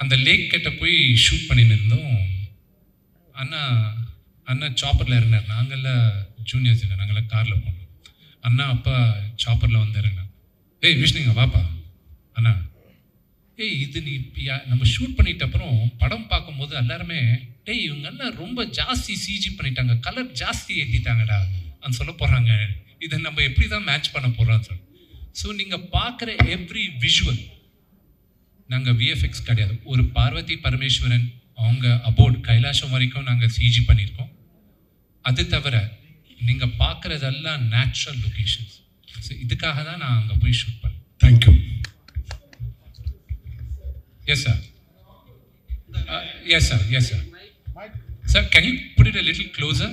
அந்த லேக் கிட்ட போய் ஷூட் பண்ணின்னு இருந்தோம். அண்ணா சாப்பரில் இறங்கினார், நாங்கள்லாம் ஜூனியர்ஸ் இல்லை, நாங்கள்லாம் காரில் போனோம். அண்ணா அப்பா சாப்பரில் வந்து இறங்கினார். ஏய் விஷ்ணுங்க வாப்பா. அண்ணா ஏய் இது நீ நம்ம ஷூட் பண்ணிட்ட அப்புறம் படம் பார்க்கும்போது எல்லாருமே டேய் இவங்கெல்லாம் ரொம்ப ஜாஸ்தி சிஜி பண்ணிட்டாங்க, கலர் ஜாஸ்தி ஏற்றிட்டாங்கடா అని சொல்ல போகிறாங்க, இதை நம்ம எப்படி தான் மேட்ச் பண்ண போகிறோம்னு சொல்லி. ஸோ நீங்கள் பார்க்குற எவ்ரி விஷுவல், நாங்கள் விஎஃப்எக்ஸ் கிடையாது, ஒரு பார்வதி பரமேஸ்வரன் அவங்க அபோர்ட் கைலாசம் வரைக்கும் நாங்கள் சிஜி பண்ணியிருக்கோம். அது தவிர நீங்கள் பார்க்குறதெல்லாம் நேச்சுரல் லொக்கேஷன்ஸ். ஸோ இதுக்காக தான் நான் அங்கே போய் ஷூட் பண்ணேன். Thank you. Yes, sir. Yes, sir. Yes, sir. Sir, can you put it a little closer?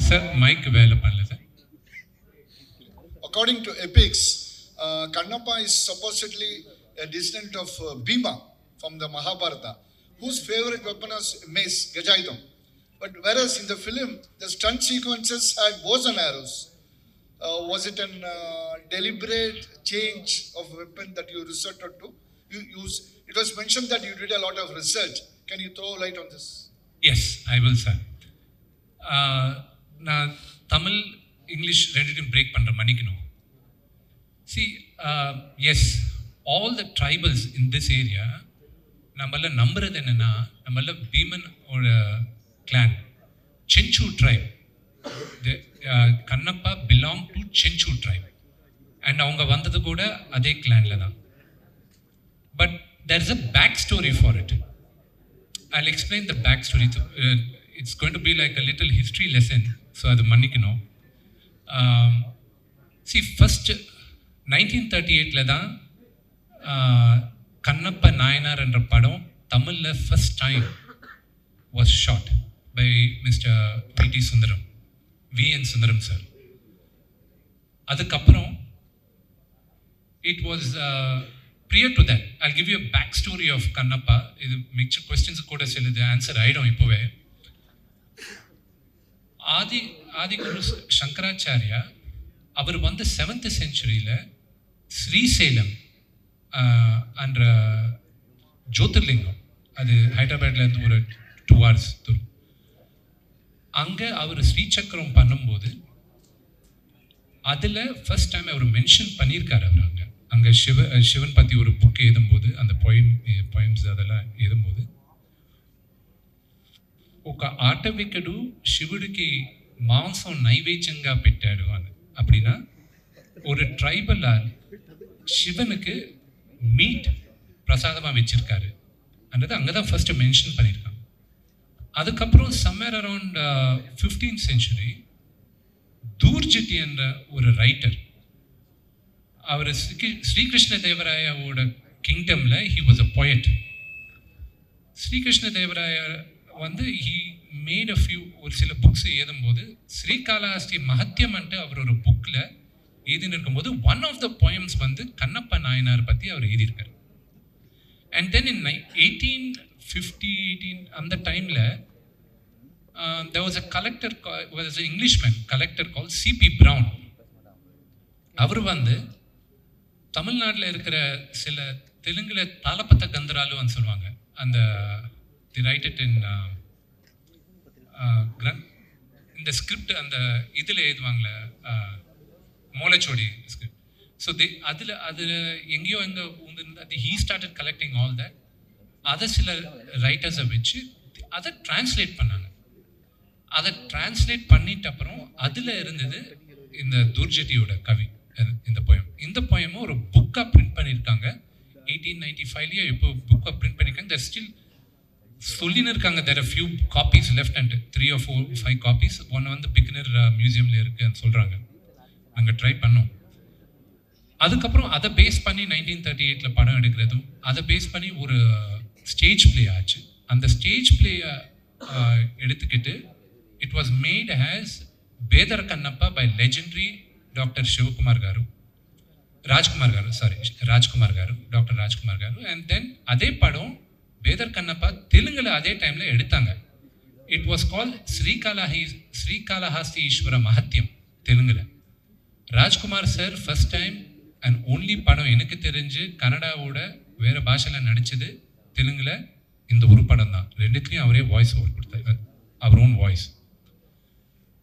Sir, mic வேலை பண்ணல sir. According to epics, Kannappa is supposedly a descendant of Bhima from the Mahabharata, whose favorite weapon was mace, Gajayudham. But whereas in the film, the stunt sequences had bows and arrows. Was it a deliberate change of weapon that you resorted to? It was mentioned that you did a lot of research. Can you throw light on this? Yes, I will, sir. நான் Tamil English ரெண்டுத்தையும் break பண்ணுற மன்னிக்கணும். See, yes, all the tribals in this area, நம்மள நம்புறது என்னன்னா, நம்மள பீமன் ஒரு clan, Chenchu tribe. Kannappa belong to Chenchu tribe. And அவங்க வந்தது கூட அதே கிளானில் தான். But there is a back story for it. I'll explain the back story. It's going to be like a little history lesson. So அது மன்னிக்கணும். See, first 1938 தான் கண்ணப்ப நாயனார் என்ற படம் தமிழில் first time was shot by Mr. V.T. Sundaram. V.N. Sundaram sir. அதுக்கப்புறம் it was prior to that. I'll give you a back story of Kannappa. இது மிச்ச questions கூட சிலது ஆன்சர் ஆகிடும் இப்போவே. ஆதிகுரு சங்கராச்சாரியா அவர் வந்து 7th செஞ்சுரியில் ஸ்ரீசைலம் என்ற ஜோதிர்லிங்கம், அது ஹைதராபாத்லேருந்து ஒரு 2 hours தூரம், அங்கே அவர் ஸ்ரீசக்கரம் பண்ணும்போது அதில் ஃபர்ஸ்ட் டைம் அவர் மென்ஷன் பண்ணியிருக்காரு. அவர் அங்கே சிவன் பற்றி ஒரு புக் எழுதும்போது, அந்த poems அதெல்லாம் எழுதும்போது, ఒక ఆటవికుడు శివుడికి మాంసం నైవేద్యంగా పెట్టాడు అని. அப்படின்னா ஒரு ட்ரைபலால் சிவனுக்கு மீட் பிரசாதமாக வச்சிருக்காரு அன்றது அங்கே தான் ஃபர்ஸ்ட் மென்ஷன் பண்ணியிருக்காங்க. அதுக்கப்புறம் summer around 15th century Dhurjati என்ற ஒரு ரைட்டர், அவர் ஸ்ரீகிருஷ்ண தேவராயாவோட கிங்டமில் he was a poet. Srikrishna Devaraya வந்து ஹி மேட் அ ஃபியூ ஒரு சில புக்ஸ் எழுதும்போது ஸ்ரீகாளஹஸ்தி மஹத்தியம்ன்ட்டு அவர் ஒரு புக்கில் எழுதின்னு இருக்கும்போது ஒன் ஆஃப் த போயம்ஸ் வந்து கண்ணப்ப நாயனார் பற்றி அவர் எழுதியிருக்கார். அண்ட் தென் இன் 1850 அந்த டைமில் there was a collector, was an Englishman collector called C.P. Brown. அவர் வந்து தமிழ்நாட்டில் இருக்கிற சில தெலுங்கில் தாளப்பத்த கந்தராலுன்னு சொல்லுவாங்க, அந்த தி ரைட் இட் இன் இந்த ஸ்கிரிப்ட் அந்த இதில் எழுதுவாங்களே மோலச்சோடி ஸ்கிரிப்ட். ஸோ அதில் எங்கேயோ அது he started collecting all that. அதை சில ரைட்டர்ஸை வச்சு அதை டிரான்ஸ்லேட் பண்ணாங்க. அதை டிரான்ஸ்லேட் பண்ணிட்ட அப்புறம் அதில் இருந்தது இந்த துர்ஜட்டியோட கவி, இந்த போயமும் ஒரு புக்காக பிரிண்ட் பண்ணியிருக்காங்க. 1895 இப்போ புக்காக பிரிண்ட் பண்ணியிருக்காங்க. தட் ஸ்டில் சொல்லின்னு இருக்காங்க. There are few copies left and 3 or 4 or 5 copies. ஒன்று வந்து பிக்னர் மியூசியமில் இருக்குன்னு சொல்கிறாங்க. நாங்கள் ட்ரை பண்ணோம். அதுக்கப்புறம் அதை பேஸ் பண்ணி 1938 படம் எடுக்கிறதும், அதை பேஸ் பண்ணி ஒரு ஸ்டேஜ் பிளே ஆச்சு. அந்த ஸ்டேஜ் பிளேயை எடுத்துக்கிட்டு it was made as Bedara Kannappa by legendary doctor Sivakumar garu, Rajkumar గారు, டாக்டர் ராஜ்குமார் గారు. அண்ட் தென் அதே படம் பேதர் கண்ணப்பா தெலுங்குல அதே டைமில் எடுத்தாங்க. இட் வாஸ் கால் ஸ்ரீகாளஹஸ்தி ஈஸ்வர மஹத்தியம் தெலுங்குல. Rajkumar sir first time and only படம் எனக்கு தெரிஞ்சு கன்னடாவோட வேறு பாஷையில் நடித்தது தெலுங்குல இந்த ஒரு படம் தான். ரெண்டுத்துலேயும் அவரே வாய்ஸ் ஓவர் கொடுத்தாரு, அவர் ஓன் வாய்ஸ்.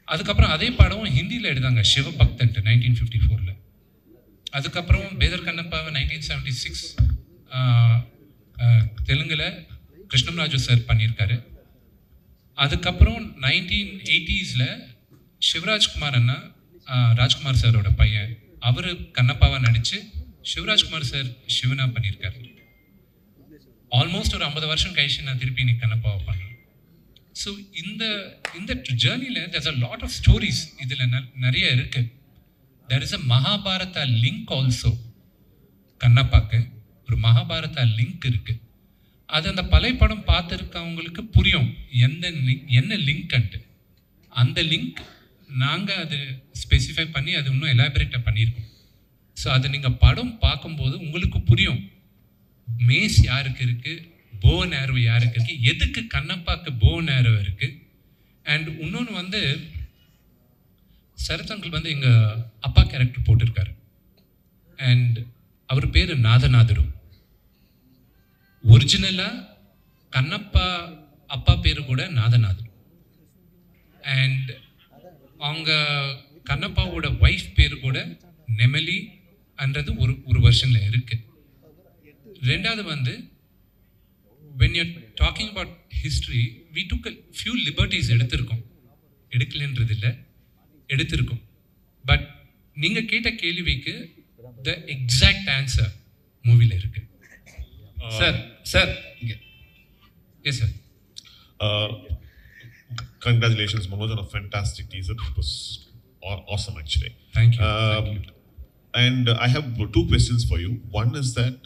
அதுக்கப்புறம் அதே படம் ஹிந்தியில் எடுத்தாங்க, சிவபக்தன்ட்டு 1954. அதுக்கப்புறம் பேதர் கண்ணப்பாவை 1976 தெலுங்கில் கிருஷ்ணராஜு சார் பண்ணியிருக்காரு. அதுக்கப்புறம் 1980s சிவராஜ்குமார் அண்ணா, ராஜ்குமார் சாரோட பையன், அவர் கண்ணப்பாவை நடித்து சிவராஜ்குமார் சார் சிவனா பண்ணியிருக்காரு. ஆல்மோஸ்ட் ஒரு 50 வருஷம் கழிச்சு நான் திருப்பி நீ கண்ணப்பாவை பண்ணுறேன். ஸோ இந்த ஜேர்னியில் there's a lot of stories இதில் நிறைய இருக்குது. there is a Mahabharata link also. கண்ணப்பாக்கு ஒரு மகாபாரதா லிங்க் இருக்குது. அது அந்த பழைய படம் பார்த்துருக்கவங்களுக்கு புரியும் என்ன லிங்க்ன்ட்டு. அந்த லிங்க் நாங்கள் அது ஸ்பெசிஃபை பண்ணி அது இன்னும் எலாபரேட்டாக பண்ணியிருக்கோம். ஸோ அதை நீங்கள் படம் பார்க்கும்போது உங்களுக்கு புரியும் மேஸ் யாருக்கு இருக்குது, போ நேரோ யாருக்கு இருக்குது, எதுக்கு கண்ணப்பாக்கு போ நேரோ இருக்குது. அண்ட் இன்னொன்று வந்து சரத் அங்கிள் வந்து எங்கள் அப்பா கேரக்டர் போட்டிருக்காரு. அண்ட் அவர் பேர் நாதநாதரு. ஒரிஜினலாக கண்ணப்பா அப்பா பேர் கூட நாதநாதரு. அண்ட் அவங்க கண்ணப்பாவோட ஒய்ஃப் பேர் கூட நெமலி அன்றது ஒரு வருஷனில் இருக்குது. ரெண்டாவது வந்து when you're talking about history, we took a few liberties எடுக்கலன்றது இல்லை, எடுத்திருக்கோம். பட் நீங்கள் கேட்ட கேள்விக்கு the exact answer மூவியில் இருக்கு. Sir yes sir. Congratulations, Manoj, on a fantastic teaser. It was awesome, actually. Thank you. And I have 2 questions for you. One is that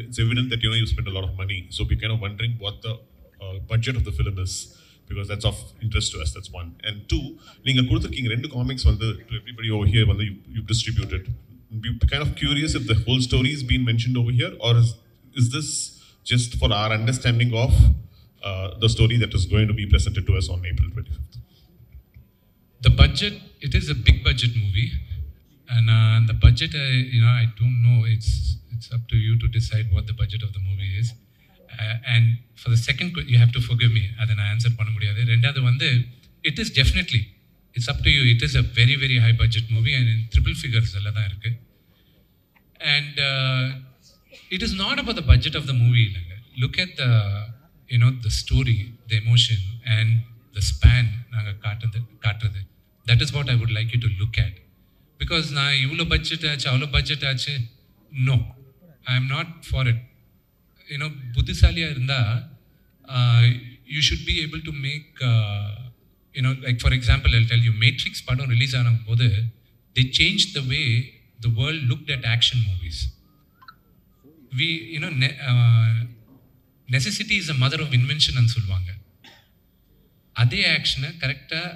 it's evident that you spent a lot of money, so we're kind of wondering what the budget of the film is, because that's of interest to us. That's one. And 2, நீங்க கொடுத்திருக்கீங்க 2 comics வந்து to everybody over here வந்து you distributed. We're kind of curious if the whole story is being mentioned over here, or is this just for our understanding of the story that is going to be presented to us on April 25th? The budget, it is a big budget movie, and the budget, I don't know. It's up to you to decide what the budget of the movie is. And for the second, you have to forgive me. Adha na answer panna mudiyadhu. Rendadhu vandu, it is definitely, it's up to you. It is a very very high budget movie and in triple figures alla dhaan irukku. And it is not about the budget of the movie. Look at the the story, the emotion, and the span naanga kaatradhu. That is what I would like you to look at. Because na ivlo budget aachu avlo budget aachu, no, I am not for it. புத்திசாலியா இருந்தா you should be able to make like for example, I'll tell you, Matrix படம் release ஆனபோது they changed the way the world looked at action movies. We necessity is a mother of invention ன்னு சொல்லுவாங்க. அதே ஆக்ஷனை கரெக்டாக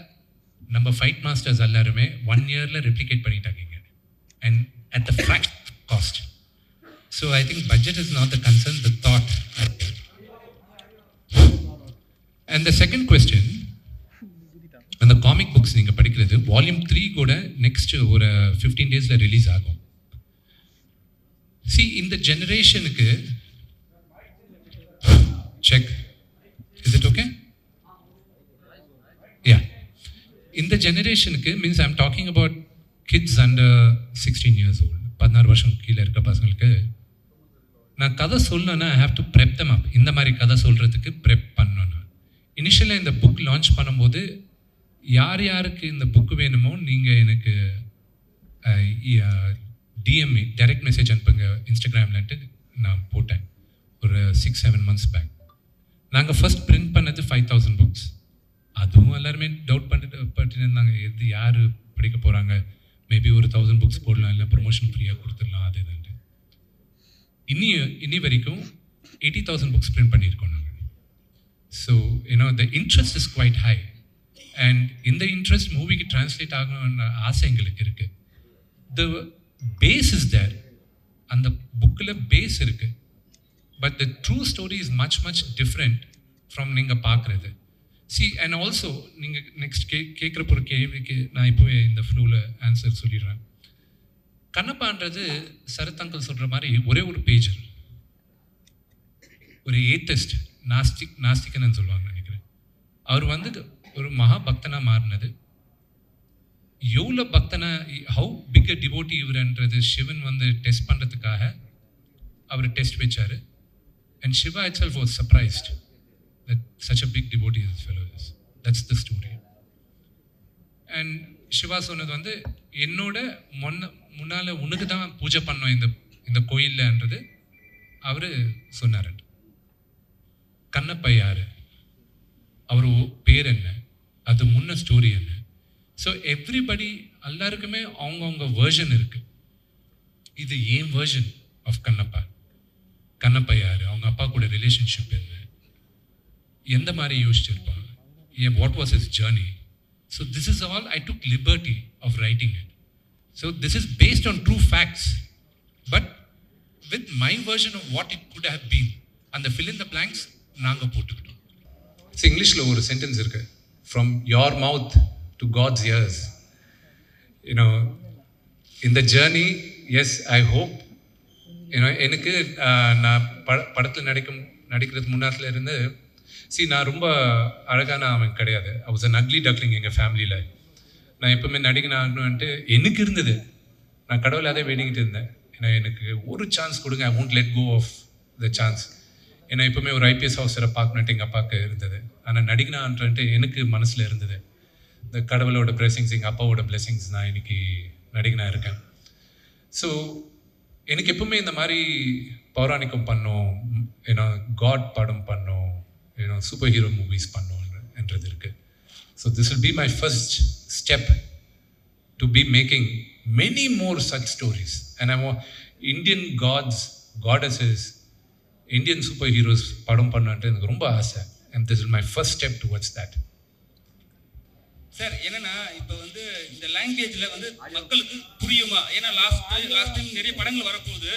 நம்ம fight masters எல்லாருமே 1 yearல replicate பண்ணிட்டாங்க, and at the fraction cost. So I think budget is not the concern, the thought. And the second question, அந்த comic books நீங்கள் படிக்கிறது வால்யூம் 3 கூட நெக்ஸ்ட் ஒரு 15 daysல ரிலீஸ் ஆகும். See, இந்த ஜெனரேஷனுக்கு check, is it okay? Yeah, இந்த ஜெனரேஷனுக்கு means I am talking about kids under 16 years old, 16 வருஷம் கீழே இருக்க பசங்களுக்கு நான் கதை சொல்லணும்னா ஐ ஹாவ் டு ப்ரெப் தம் அப். இந்த மாதிரி கதை சொல்கிறதுக்கு ப்ரெப் பண்ணணும். நான் இனிஷியலாக இந்த புக் லான்ச் பண்ணும்போது யார் யாருக்கு இந்த புக்கு வேணுமோ நீங்கள் எனக்கு டிஎம்இ டைரக்ட் மெசேஜ் அனுப்புங்க இன்ஸ்டாகிராம்லன்ட்டு நான் போட்டேன் ஒரு 6-7 months பேக். நாங்கள் ஃபர்ஸ்ட் பிரிண்ட் பண்ணது 5000 books. அதுவும் எல்லாருமே டவுட் பண்ணிட்டு இருந்தாங்க, எது யார் படிக்க போகிறாங்க, மேபி ஒரு 1000 books போடலாம், இல்லை ப்ரொமோஷன் ஃப்ரீயாக கொடுத்துடலாம், அது இதுன்ட்டு. இனி வரைக்கும் 80,000 books print பண்ணியிருக்கோம் நாங்கள். So the interest is quite high, and இந்த இன்ட்ரெஸ்ட் மூவிக்கு டிரான்ஸ்லேட் ஆகணும்னு ஆசை எங்களுக்கு இருக்குது. the base is there, அந்த புக்கில் பேஸ் இருக்குது, but the true story is much much different from நீங்கள் பார்க்குறது. See, and also நீங்கள் நெக்ஸ்ட் கேட்குற ஒரு கேள்விக்கு நான் இப்போவே இந்த ஃப்ளோவில் ஆன்சர் சொல்லிடுறேன். கண்ணப்பான்றது சரத் அங்கிள் சொல்கிற மாதிரி ஒரே ஒரு பேஜர், ஒரு ஏத்தஸ்ட், நாஸ்திகன்னு சொல்லுவாங்க நினைக்கிறேன். அவர் வந்து ஒரு மகா பக்தனாக மாறினது. எவ்வளோ பக்தனா, ஹவு பிக் அ டிவோட்டி இவர்ன்றது சிவன் வந்து டெஸ்ட் பண்ணுறதுக்காக அவர் டெஸ்ட் வச்சார். And Shiva itself was surprised that such a big devotee this fellow is. That's the story. And Siva சொன்னது வந்து என்னோட முன்னால் உனக்கு தான் பூஜை பண்ணோம் இந்த கோயில்லன்றது அவர் சொன்னார். கண்ணப்பா யார், அவர் பேர் என்ன, அது முன்ன ஸ்டோரி என்ன. ஸோ எவ்ரிபடி எல்லாருக்குமே அவங்கவுங்க வேர்ஷன் இருக்கு. இது ஏன் வேர்ஷன் ஆஃப் கண்ணப்பா. கண்ணப்பா யார், அவங்க அப்பா கூட ரிலேஷன்ஷிப் என்ன, எந்த மாதிரி யோசிச்சிருப்பாங்க, what was his journey. So this is all I took liberty of writing it. So this is based on true facts, but with my version of what it could have been. அந்த fill in the blanks நாங்கள் போட்டுக்கிட்டோம். இங்கிலீஷில் ஒரு sentence இருக்கு, from your mouth to God's ears. இந்த journey, as I hope எனக்கு நான் படத்தில் நடிக்கிறதுக்கு முன்னாடில இருந்து நான் ரொம்ப அழகான அவன் கிடையாது. I was an ugly duckling எங்கள் ஃபேமிலியில். நான் எப்பவுமே நடிக்கணும் ஆகணும்ன்ட்டு எனக்கு இருந்தது. நான் கடவுளை அதே வேண்டிக்கிட்டு இருந்தேன், ஏன்னா எனக்கு ஒரு சான்ஸ் கொடுங்க, I won't let go off the chance. ஏன்னா எப்பவுமே ஒரு ஐபிஎஸ் ஆஃபீஸரை பார்க்கணுன்ட்டு எங்கள் அப்பாவுக்கு இருந்தது. ஆனால் நடிக்கணும்ன்ட்டு எனக்கு மனசில் இருந்தது. இந்த கடவுளோட பிளெஸிங்ஸ், எங்கள் அப்பாவோட பிளெஸிங்ஸ், நான் இன்னைக்கு நடிகனாக இருக்கேன். ஸோ எனக்கு எப்பவுமே இந்த மாதிரி பௌராணிக்கம் பண்ணோம், காட் படம் பண்ணோம், சூப்பர் ஹீரோ மூவிஸ் பண்ணோன்றது இருக்குது. So this will be my first step to be making many more such stories. And I want Indian gods, goddesses, Indian super heroes படம் பண்ணான்ட்டு எனக்கு ரொம்ப ஆசை. And this is my first step towards that. Sir, என்னன்னா இப்போ வந்து இந்த லாங்குவேஜில் வந்து மக்களுக்கு புரியுமா? ஏன்னா லாஸ்ட் டைம் நிறைய படங்கள் வரப்போகுது,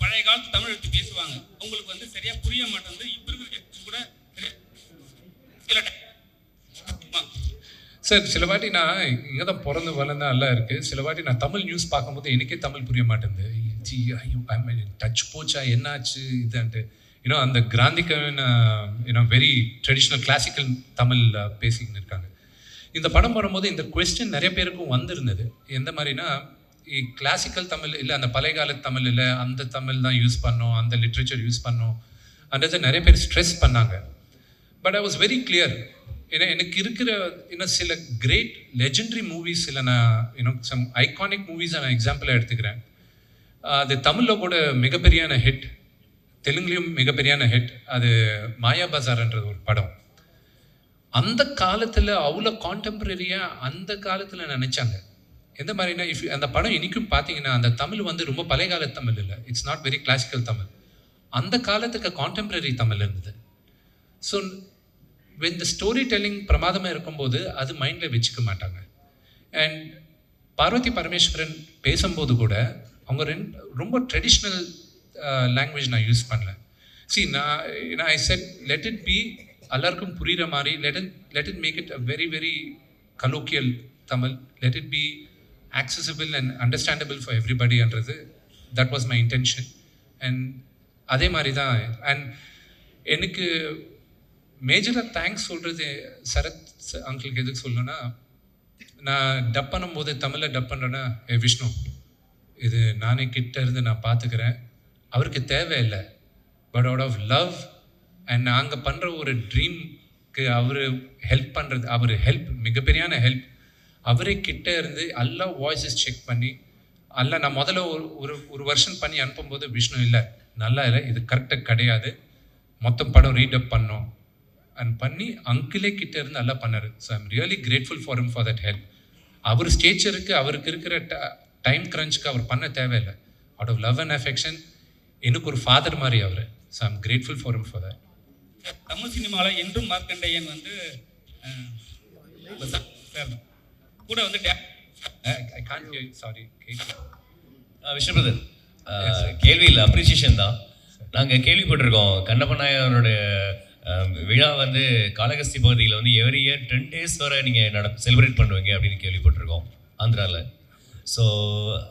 பழைய காலத்து தமிழ் எடுத்து பேசுவாங்க, அவங்களுக்கு வந்து சரியாக புரிய மாட்டேங்குது. இப்போ இருக்கிற கூட சார் சில வாட்டி நான் இங்கே தான் பிறந்து வளர்ந்தா எல்லாம் இருக்குது. சில வாட்டி நான் தமிழ் நியூஸ் பார்க்கும்போது எனக்கே தமிழ் புரிய மாட்டேங்குது. ஐயோ டச் போச்சா என்னாச்சு இதுன்ட்டு. அந்த கிராந்திகன் வெரி ட்ரெடிஷ்னல் கிளாசிக்கல் தமிழ் பேசிக்கின்னு இருக்காங்க. இந்த படம் வரும்போது இந்த கொஸ்டின் நிறைய பேருக்கும் வந்திருந்தது. எந்த மாதிரினா கிளாசிக்கல் தமிழ் இல்லை, அந்த பழைய கால தமிழ் இல்லை, அந்த தமிழ் தான் யூஸ் பண்ணோம், அந்த லிட்ரேச்சர் யூஸ் பண்ணோம் அன்றதை நிறைய பேர் ஸ்ட்ரெஸ் பண்ணாங்க. But I was very clear. ஏன்னா எனக்கு இருக்கிற சில கிரேட் லெஜெண்டரி மூவிஸ் இல்லை, நான் சம் ஐகானிக் மூவிஸை நான் எக்ஸாம்பிளாக எடுத்துக்கிறேன். அது தமிழில் கூட மிகப்பெரியான ஹிட், தெலுங்குலேயும் மிகப்பெரியான ஹிட். அது மாயா பஜார்ன்றது ஒரு படம். அந்த காலத்தில் அவ்வளோ கான்டெம்பரரியாக அந்த காலத்தில் நினச்சாங்க. எந்த மாதிரினா அந்த படம் இன்றைக்கும் பார்த்தீங்கன்னா அந்த தமிழ் ரொம்ப பழைய கால தமிழ் இல்லை, it's not very classical Tamil. அந்த காலத்துக்கு கான்டெம்பரரி தமிழ் இருந்தது. So when the story telling பிரமாதமாக இருக்கும்போது அது மைண்டில் வச்சுக்க மாட்டாங்க. அண்ட் பார்வதி பரமேஸ்வரன் பேசும்போது கூட அவங்க ரொம்ப ட்ரெடிஷ்னல் லாங்குவேஜ் நான் யூஸ் பண்ணல. நான் ஐ செட் லெட் இட் பி எல்லாருக்கும் புரிகிற மாதிரி, let it make it a very very colloquial Tamil, let it be accessible and understandable for everybody என்றது that was my intention. And அதே மாதிரி தான். அண்ட் எனக்கு மேஜராக தேங்க்ஸ் சொல்கிறது சரத் அங்கிளுக்கு எதுக்கு சொல்லணும்னா, நான் டப் பண்ணும்போது தமிழில் டப் பண்ணுறேன்னா, விஷ்ணு இது நானே கிட்ட இருந்து நான் பார்த்துக்கிறேன், அவருக்கு தேவையில்லை, but out of love and நாங்கள் பண்ணுற ஒரு ட்ரீம்க்கு அவர் ஹெல்ப் பண்ணுறது, அவர் ஹெல்ப் மிகப்பெரியான ஹெல்ப். அவரே கிட்ட இருந்து எல்லா வாய்ஸஸ் செக் பண்ணி நான் முதல்ல ஒரு வருஷன் பண்ணி அனுப்பும்போது விஷ்ணு இல்லை நல்லா இல்லை, இது கரெக்டாக கிடையாது, மொத்தம் படம் ரீடப் பண்ணோம் அண்ட் பண்ணி அங்கிளே கிட்ட இருந்து நல்லா பண்ணார். So I'm really grateful for him for that help. அவர் ஸ்டேச்சருக்கு அவருக்கு இருக்கிற டைம் கிரன்ச்சுக்கு அவர் பண்ண தேவையில்லை. Out of love and affection எனக்கு ஒரு ஃபாதர் மாதிரி அவர். So I'm grateful for him for that. Tamil சினிமாவில் என்றும் மார்க்கண்டையன் கூட I can't hear you, sorry. Vishnu brother, கேள்வியில் அப்ரிசியேஷன் தான். நாங்கள் கேள்விப்பட்டிருக்கோம் கண்ணப்ப நாயகனுடைய விழா காளகஸ்தி பகுதியில் எவ்ரி இயர் 10 days வரை நீங்கள் செலிப்ரேட் பண்ணுவீங்க அப்படின்னு கேள்விப்பட்டிருக்கோம் ஆந்திராவில். ஸோ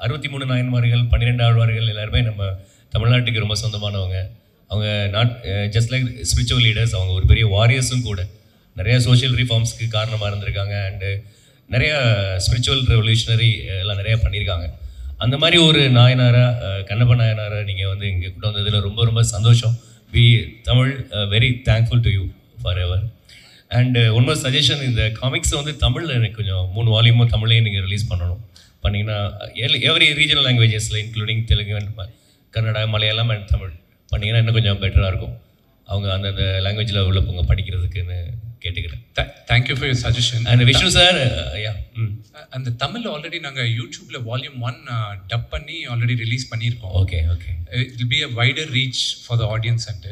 63 நாயன்மார்கள் 12 ஆழ்வார்கள் எல்லாருமே நம்ம தமிழ்நாட்டுக்கு ரொம்ப சொந்தமானவங்க. அவங்க not just like spiritual leaders, அவங்க ஒரு பெரிய வாரியர்ஸும் கூட. நிறையா சோஷியல் ரிஃபார்ம்ஸ்க்கு காரணமாக இருந்திருக்காங்க அண்டு நிறையா ஸ்பிரிச்சுவல் ரெவல்யூஷனரி எல்லாம் நிறையா பண்ணியிருக்காங்க. அந்த மாதிரி ஒரு நாயனாராக கண்ணப்ப நாயனாரை நீங்கள் இங்கே கூட்ட வந்ததில் ரொம்ப ரொம்ப சந்தோஷம். We Tamil very thankful to you for ever. And one more suggestion, இந்த காமிக்ஸை தமிழில் எனக்கு கொஞ்சம் 3 வால்யூமும் தமிழையும் நீங்கள் ரிலீஸ் பண்ணணும். பண்ணிங்கன்னா எவ்ரி ரீஜனல் லாங்குவேஜஸில் including Telugu and Kannada, Malayalam and Tamil பண்ணிங்கன்னா இன்னும் கொஞ்சம் பெட்டராக இருக்கும். அவங்க அந்தந்த லாங்குவேஜில் உள்ளவங்க படிக்கிறதுக்குன்னு கேட்டுக்கிறேன். Thank you for your suggestion. And Vishnu sir, அந்த தமிழ் ஆல்ரெடி நாங்கள் யூடியூப்ல வால்யூம் 1 டப் பண்ணி ஆல்ரெடி ரிலீஸ் பண்ணியிருக்கோம். Okay okay. It will be a wider reach for the audience and.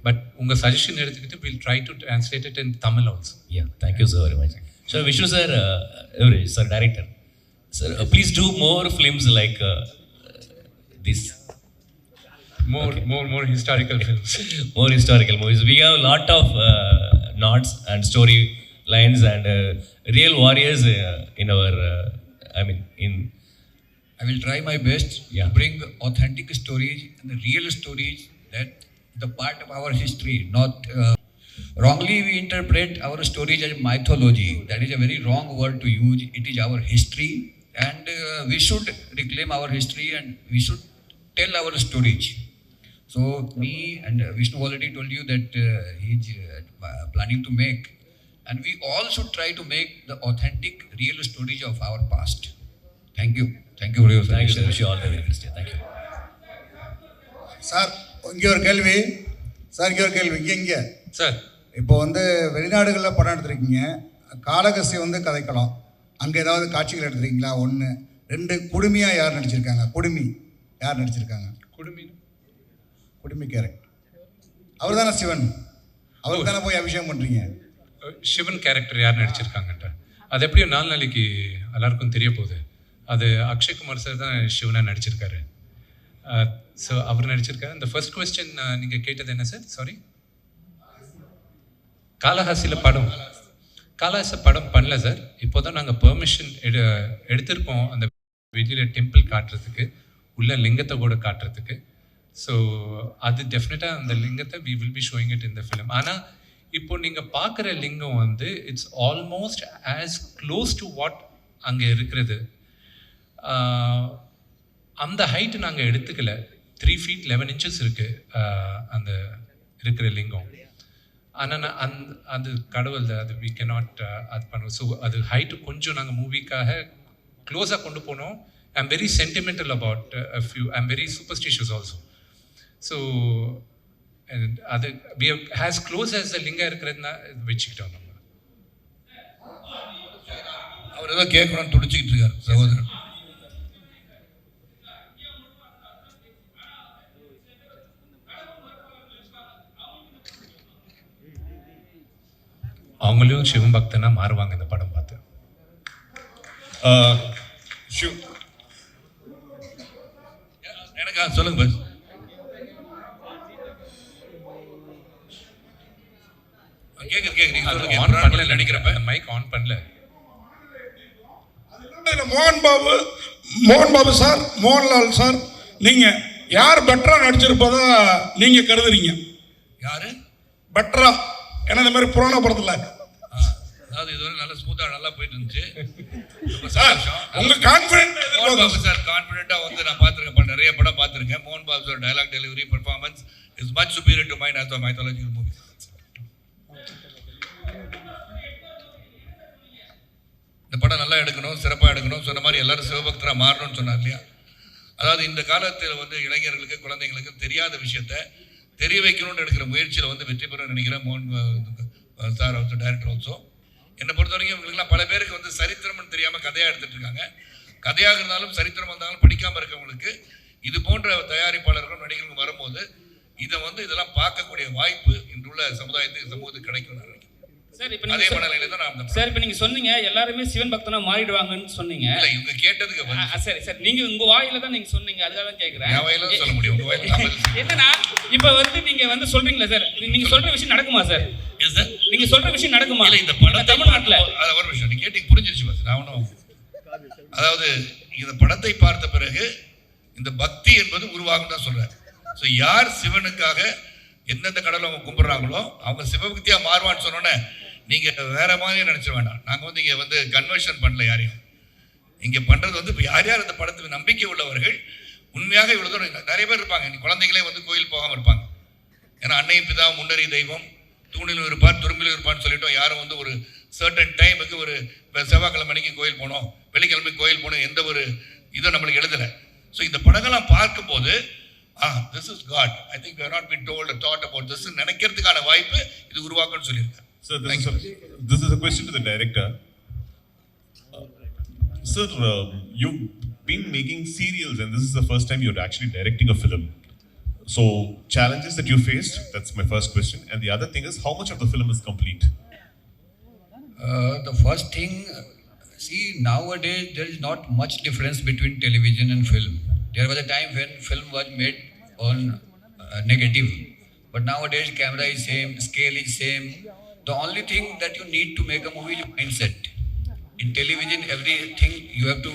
But உங்கள் சஜஷன் எடுத்துக்கிட்டு will try to translate it in Tamil also. Thank you so very much. So Vishnu sir, sir director sir, please do more films like this. More historical films. More historical movies. We have a lot of nods and story lines and real warriors in our, I will try my best to bring authentic stories and the real stories that the part of our history, not wrongly we interpret our stories as mythology. That is a very wrong word to use. It is our history and we should reclaim our history and we should tell our stories. So me and Vishnu already told you that he's planning to make, and we all should try to make the authentic, real stories of our past. Thank you for your suggestion. Wish you all the very best. Thank you. Sir இங்கே ஒரு கேள்வி. இங்கே sir, இப்போ வெளிநாடுகளில் படம் எடுத்திருக்கீங்க, காளகஸ்தி கதைக்கலாம், அங்கே ஏதாவது காட்சிகள் எடுத்துருக்கீங்களா? 1 2 குடுமியாக யார் நடிச்சிருக்காங்க? யார் நடிச்சிருக்காங்க? குடுமி கேரக்டர் அவர் தானே சிவன், அவருக்கு தானே போய் அபிஷேகம் பண்ணுறீங்க. சிவன் கேரக்டர் யார் நடிச்சிருக்காங்கன்ற அது எப்படியும் 4 நாளைக்கு எல்லாருக்கும் தெரிய போகுது. அது அக்ஷய்குமார் சார் தான் சிவனாக நடிச்சிருக்காரு. ஸோ அவர் நடிச்சிருக்காரு. இந்த ஃபர்ஸ்ட் கொஸ்டின் நீங்கள் கேட்டது என்ன சார்? சாரி, காளஹஸ்தியில் படம் காலாச படம் பண்ணல சார். இப்போ தான் நாங்கள் பெர்மிஷன் எடுத்திருக்கோம் அந்த வெளியில் டெம்பிள் காட்டுறதுக்கு, உள்ள லிங்கத்தை கூட காட்டுறதுக்கு. ஸோ அது டெஃபினட்டாக அந்த லிங்கத்தை we will be showing it in the film. ஆனால் இப்போ நீங்கள் பார்க்குற லிங்கம் வந்து it's almost as close to what அங்கே இருக்கிறது. அந்த ஹைட்டு நாங்கள் எடுத்துக்கல. 3 feet 11 inches இருக்குது அந்த இருக்கிற லிங்கம். ஆனால் அது கடவுள் அது வி கேனாட் அது பண்ணுவோம். ஸோ அது ஹைட்டு கொஞ்சம் நாங்கள் மூவிக்காக க்ளோஸாக கொண்டு போனோம். I am very sentimental about a few. I am very superstitious also. So அது we has close as the lingam இருக்கிறதுனா வச்சுக்கிட்டோம் நம்ம. அவர் ஏதோ கேட்கணும்னு துடிச்சிக்கிட்டு இருக்கார் சகோதரர். அவங்களையும் சிவம் பக்தனா மாறுவாங்க இந்த படம் பார்த்து. எனக்கு சொல்லுங்க பஸ். கேக்குறீங்க ஆன் பண்ணல நினைக்கிறப்ப மைக் ஆன் பண்ணல. மோகன் பாபு சார், மோகன்லால் சார், நீங்க யார் பெட்டரா நடிச்சிருப்பதா நீங்க கருதுறீங்க? யாரு பெட்டரா? ஏன்னா இந்த மாதிரி புராண படத்துல அதாவது இதுவரை நல்ல ஸ்மூத்தா நல்லா போயிட்டு இருந்துச்சு. உங்க கான்ஃபிடென்ட் மோகன் பாபு சார் கான்ஃபிடென்ட்டா வந்து நான் பார்த்துருக்கேன், நிறைய படம் பார்த்துருக்கேன். மோகன் Babu sir dialogue delivery performance is much superior to mine as a mythological movie. இந்த படம் நல்லா எடுக்கணும், சிறப்பாக எடுக்கணும், சொன்ன மாதிரி எல்லாரும் சிவபக்தராக மாறணும்னு சொன்னார் இல்லையா? அதாவது இந்த காலத்தில் வந்து இளைஞர்களுக்கு குழந்தைங்களுக்கு தெரியாத விஷயத்த தெரிய வைக்கணும்னு எடுக்கிற முயற்சியில் வந்து வெற்றி பெற நினைக்கிறேன் மோகன் சார் ஆல்சோ டைரக்டர் ஆல்சோ. என்னை பொறுத்த வரைக்கும் இவங்களுக்குலாம் பல பேருக்கு வந்து சரித்திரம்னு தெரியாமல் கதையாக எடுத்துகிட்டு இருக்காங்க. கதையாக இருந்தாலும் சரித்திரம் வந்தாலும் படிக்காமல் இருக்கவங்களுக்கு இது போன்ற தயாரிப்பாளர்கள் நடிகர்கள் வரும்போது இதை வந்து இதெல்லாம் பார்க்கக்கூடிய வாய்ப்பு இன்றுள்ள சமுதாயத்துக்கு சமூகத்துக்கு கிடைக்கும் நினைக்கிறேன். சார் இப்போ அதே மனநிலையில தான் நான் சார் இப்போ நீங்கள் சொன்னீங்க எல்லாருமே சிவன் பக்தனா மாறிடுவாங்கன்னு சொன்னீங்க. இல்லை இவங்க கேட்டதுக்கு சரி சார், நீங்கள் உங்கள் வாயில தான் நீங்கள் சொன்னீங்க, அதுக்காக தான் கேட்குறேன். என் வாயில சொல்ல முடியும், உங்கள் வாயில என்னன்னா இப்போ வந்து நீங்கள் வந்து சொல்றீங்களா சார், நீங்கள் சொல்ற விஷயம் நடக்குமா சார்? நீங்கள் சொல்ற விஷயம் நடக்குமா? இல்லை இந்த படம் தமிழ்நாட்டில் அது ஒரு விஷயம் நீ கேட்டீங்க புரிஞ்சிருச்சு பாஸ். நான் ஒன்றும் அதாவது இந்த படத்தை பார்த்த பிறகு இந்த பக்தி என்பது உருவாகும் தான் சொல்றேன். ஸோ யார் சிவனுக்காக எந்தெந்த கடவுளை அவங்க கும்பிட்றாங்களோ அவங்க சிவபக்தியாக மாறுவான்னு சொன்னோன்னே நீங்கள் வேற மாதிரி நினச்சிட வேண்டாம். நாங்கள் வந்து இங்கே வந்து கன்வர்ஷன் பண்ணல யாரையும். இங்கே பண்ணுறது வந்து இப்போ யார் யார் இந்த படத்துக்கு நம்பிக்கை உள்ளவர்கள் உண்மையாக இவ்வளோ தூரம் நிறைய பேர் இருப்பாங்க. நீ குழந்தைங்களே வந்து கோயில் போகாமல் இருப்பாங்க. ஏன்னா அன்னையும் பிதாவும் முன்னறி தெய்வம் தூணிலும் இருப்பார் துரும்பிலும் இருப்பான்னு சொல்லிட்டோம். யாரும் வந்து ஒரு சர்டன் டைமுக்கு ஒரு செவ்வாய்க்கிழமை மணிக்கு கோயில் போனோம், வெள்ளிக்கிழமை கோயில் போகணும், எந்த ஒரு இதுவும் நம்மளுக்கு எழுதலை. ஸோ இந்த படங்கள்லாம் பார்க்கும்போது this is God, I think we have not been told a thought about this நினைக்கிறதுக்கான வாய்ப்பு இது உருவாக்கும்னு சொல்லியிருக்கேன். Sir, this is a question to the director. Sir, you've been making serials and this is the first time you're actually directing a film. So, challenges that you faced, that's my first question. And the other thing is, how much of the film is complete? The first thing, see, nowadays there is not much difference between television and film. There was a time when film was made on negative. But nowadays camera is same, scale is same. The only thing that you need to make a movie is mindset. In television, everything you have to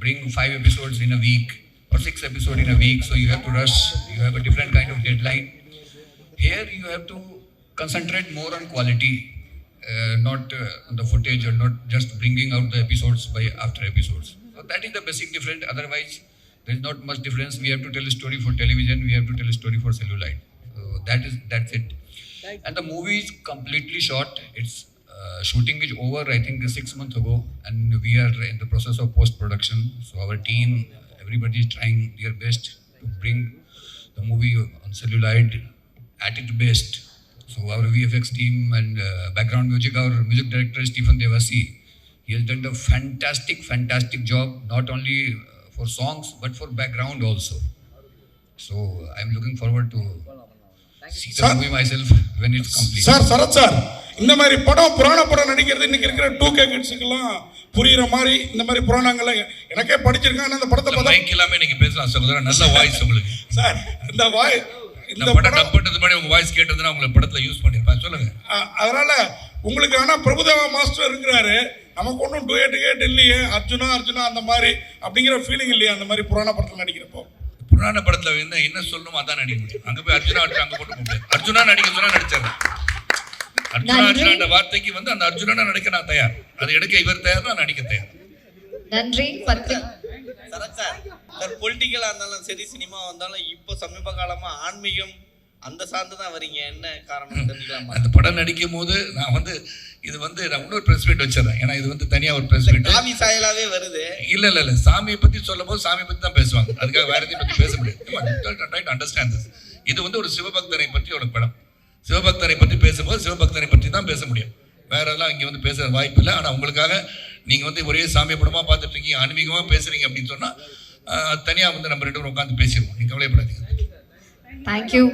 bring 5 episodes in a week or 6 episodes in a week, so you have to rush. You have a different kind of deadline. Here you have to concentrate more on quality, not on the footage or not just bringing out the episodes by after episodes. So that is the basic difference. Otherwise, there is not much difference. We have to tell a story for television. We have to tell a story for celluloid. So that's it. And the movie is completely shot. Its shooting is over, I think, 6 months ago, and we are in the process of post-production. So our team, everybody is trying their best to bring the movie on celluloid at its best. So our VFX team and background music, our music director Stephen Devasi, he has done a fantastic job, not only for songs but for background also. So I'm looking forward to see the movie myself when it's complete. Sir Sarath sir, இந்த மாதிரி படம் புராண படம் நடிக்கிறது இன்னைக்கு இருக்கிற 2K கிட்ஸுக்கெல்லாம் புரியுற மாதிரி இந்த மாதிரி புராணங்களை எனக்கே படிச்சிருக்கேன். அந்த படத்தை பார்த்தா மைக் எல்லாமே நீங்க பேசலாம் சகோதரன், நல்ல வாய்ஸ் உங்களுக்கு. சார் இந்த இந்த படம் படம் டப் பண்ணது மாதிரி உங்க வாய்ஸ் கேட்டதுன்னா உங்களை படத்துல யூஸ் பண்ணிருப்பேன். சொல்லுங்க. அதனால உங்களுக்கு ஆனால் பிரபுதேவா மாஸ்டர் இருக்கிறாரு, நமக்கு ஒன்றும் டூயட் இல்லையே, அர்ஜுனா அந்த மாதிரி அப்படிங்கிற ஃபீலிங் இல்லையா அந்த மாதிரி புராண படத்தில் நடிக்கிறப்போ? புராண படத்துல என்ன சொல்லணுமோ அதான் நடிக்க முடியும். அங்க போய் அர்ஜுனா அங்க போட்டு முடியாது. அர்ஜுனா நடிக்க சொன்னா நடிச்சாரு. அர்ஜுனா வார்த்தைக்கு அந்த அர்ஜுனா நடிக்க நான் தயார், அதை எடுக்க இவர் தயார், நான் நடிக்க தயார். நன்றி. சரத் சார், பொலிட்டிக்கலாக இருந்தாலும் சரி, சினிமா வந்தாலும் இப்போ சமீப காலமாக ஆன்மீகம் அந்த சார்ந்து தான் வரீங்க, என்ன காரணம் தெரிஞ்சுக்கலாமா? அந்த படம் நடிக்கும் போது நான் இது நான் இன்னொரு ப்ரெஸ் மீட் வச்சிடறேன். ஏன்னா இது தனியாக ஒரு ப்ரெஸ் மீட் காவி சாயலாவே வருது. இல்லை சாமியை பற்றி சொல்லும் போது சாமியை பற்றி தான் பேசுவாங்க. அதுக்காக வேற எதையும் பற்றி பேச முடியாது. Understand this. இது ஒரு சிவபக்தனை பற்றி ஒரு படம். சிவபக்தனை பற்றி பேசும்போது சிவபக்தனை பற்றி தான் பேச முடியும். வேற எல்லாம் இங்கே பேச வாய்ப்பு இல்லை. ஆனால் உங்களுக்காக நீங்கள் ஒரே சாமி படமாக பார்த்துட்டு இருக்கீங்க, ஆன்மீகமாக பேசுறீங்க அப்படின்னு சொன்னால் தனியாக நம்ம 2 பேரும் உட்காந்து பேசிடுவோம். நீங்கள் கவலைப்படாதீங்க. தேங்க்யூ.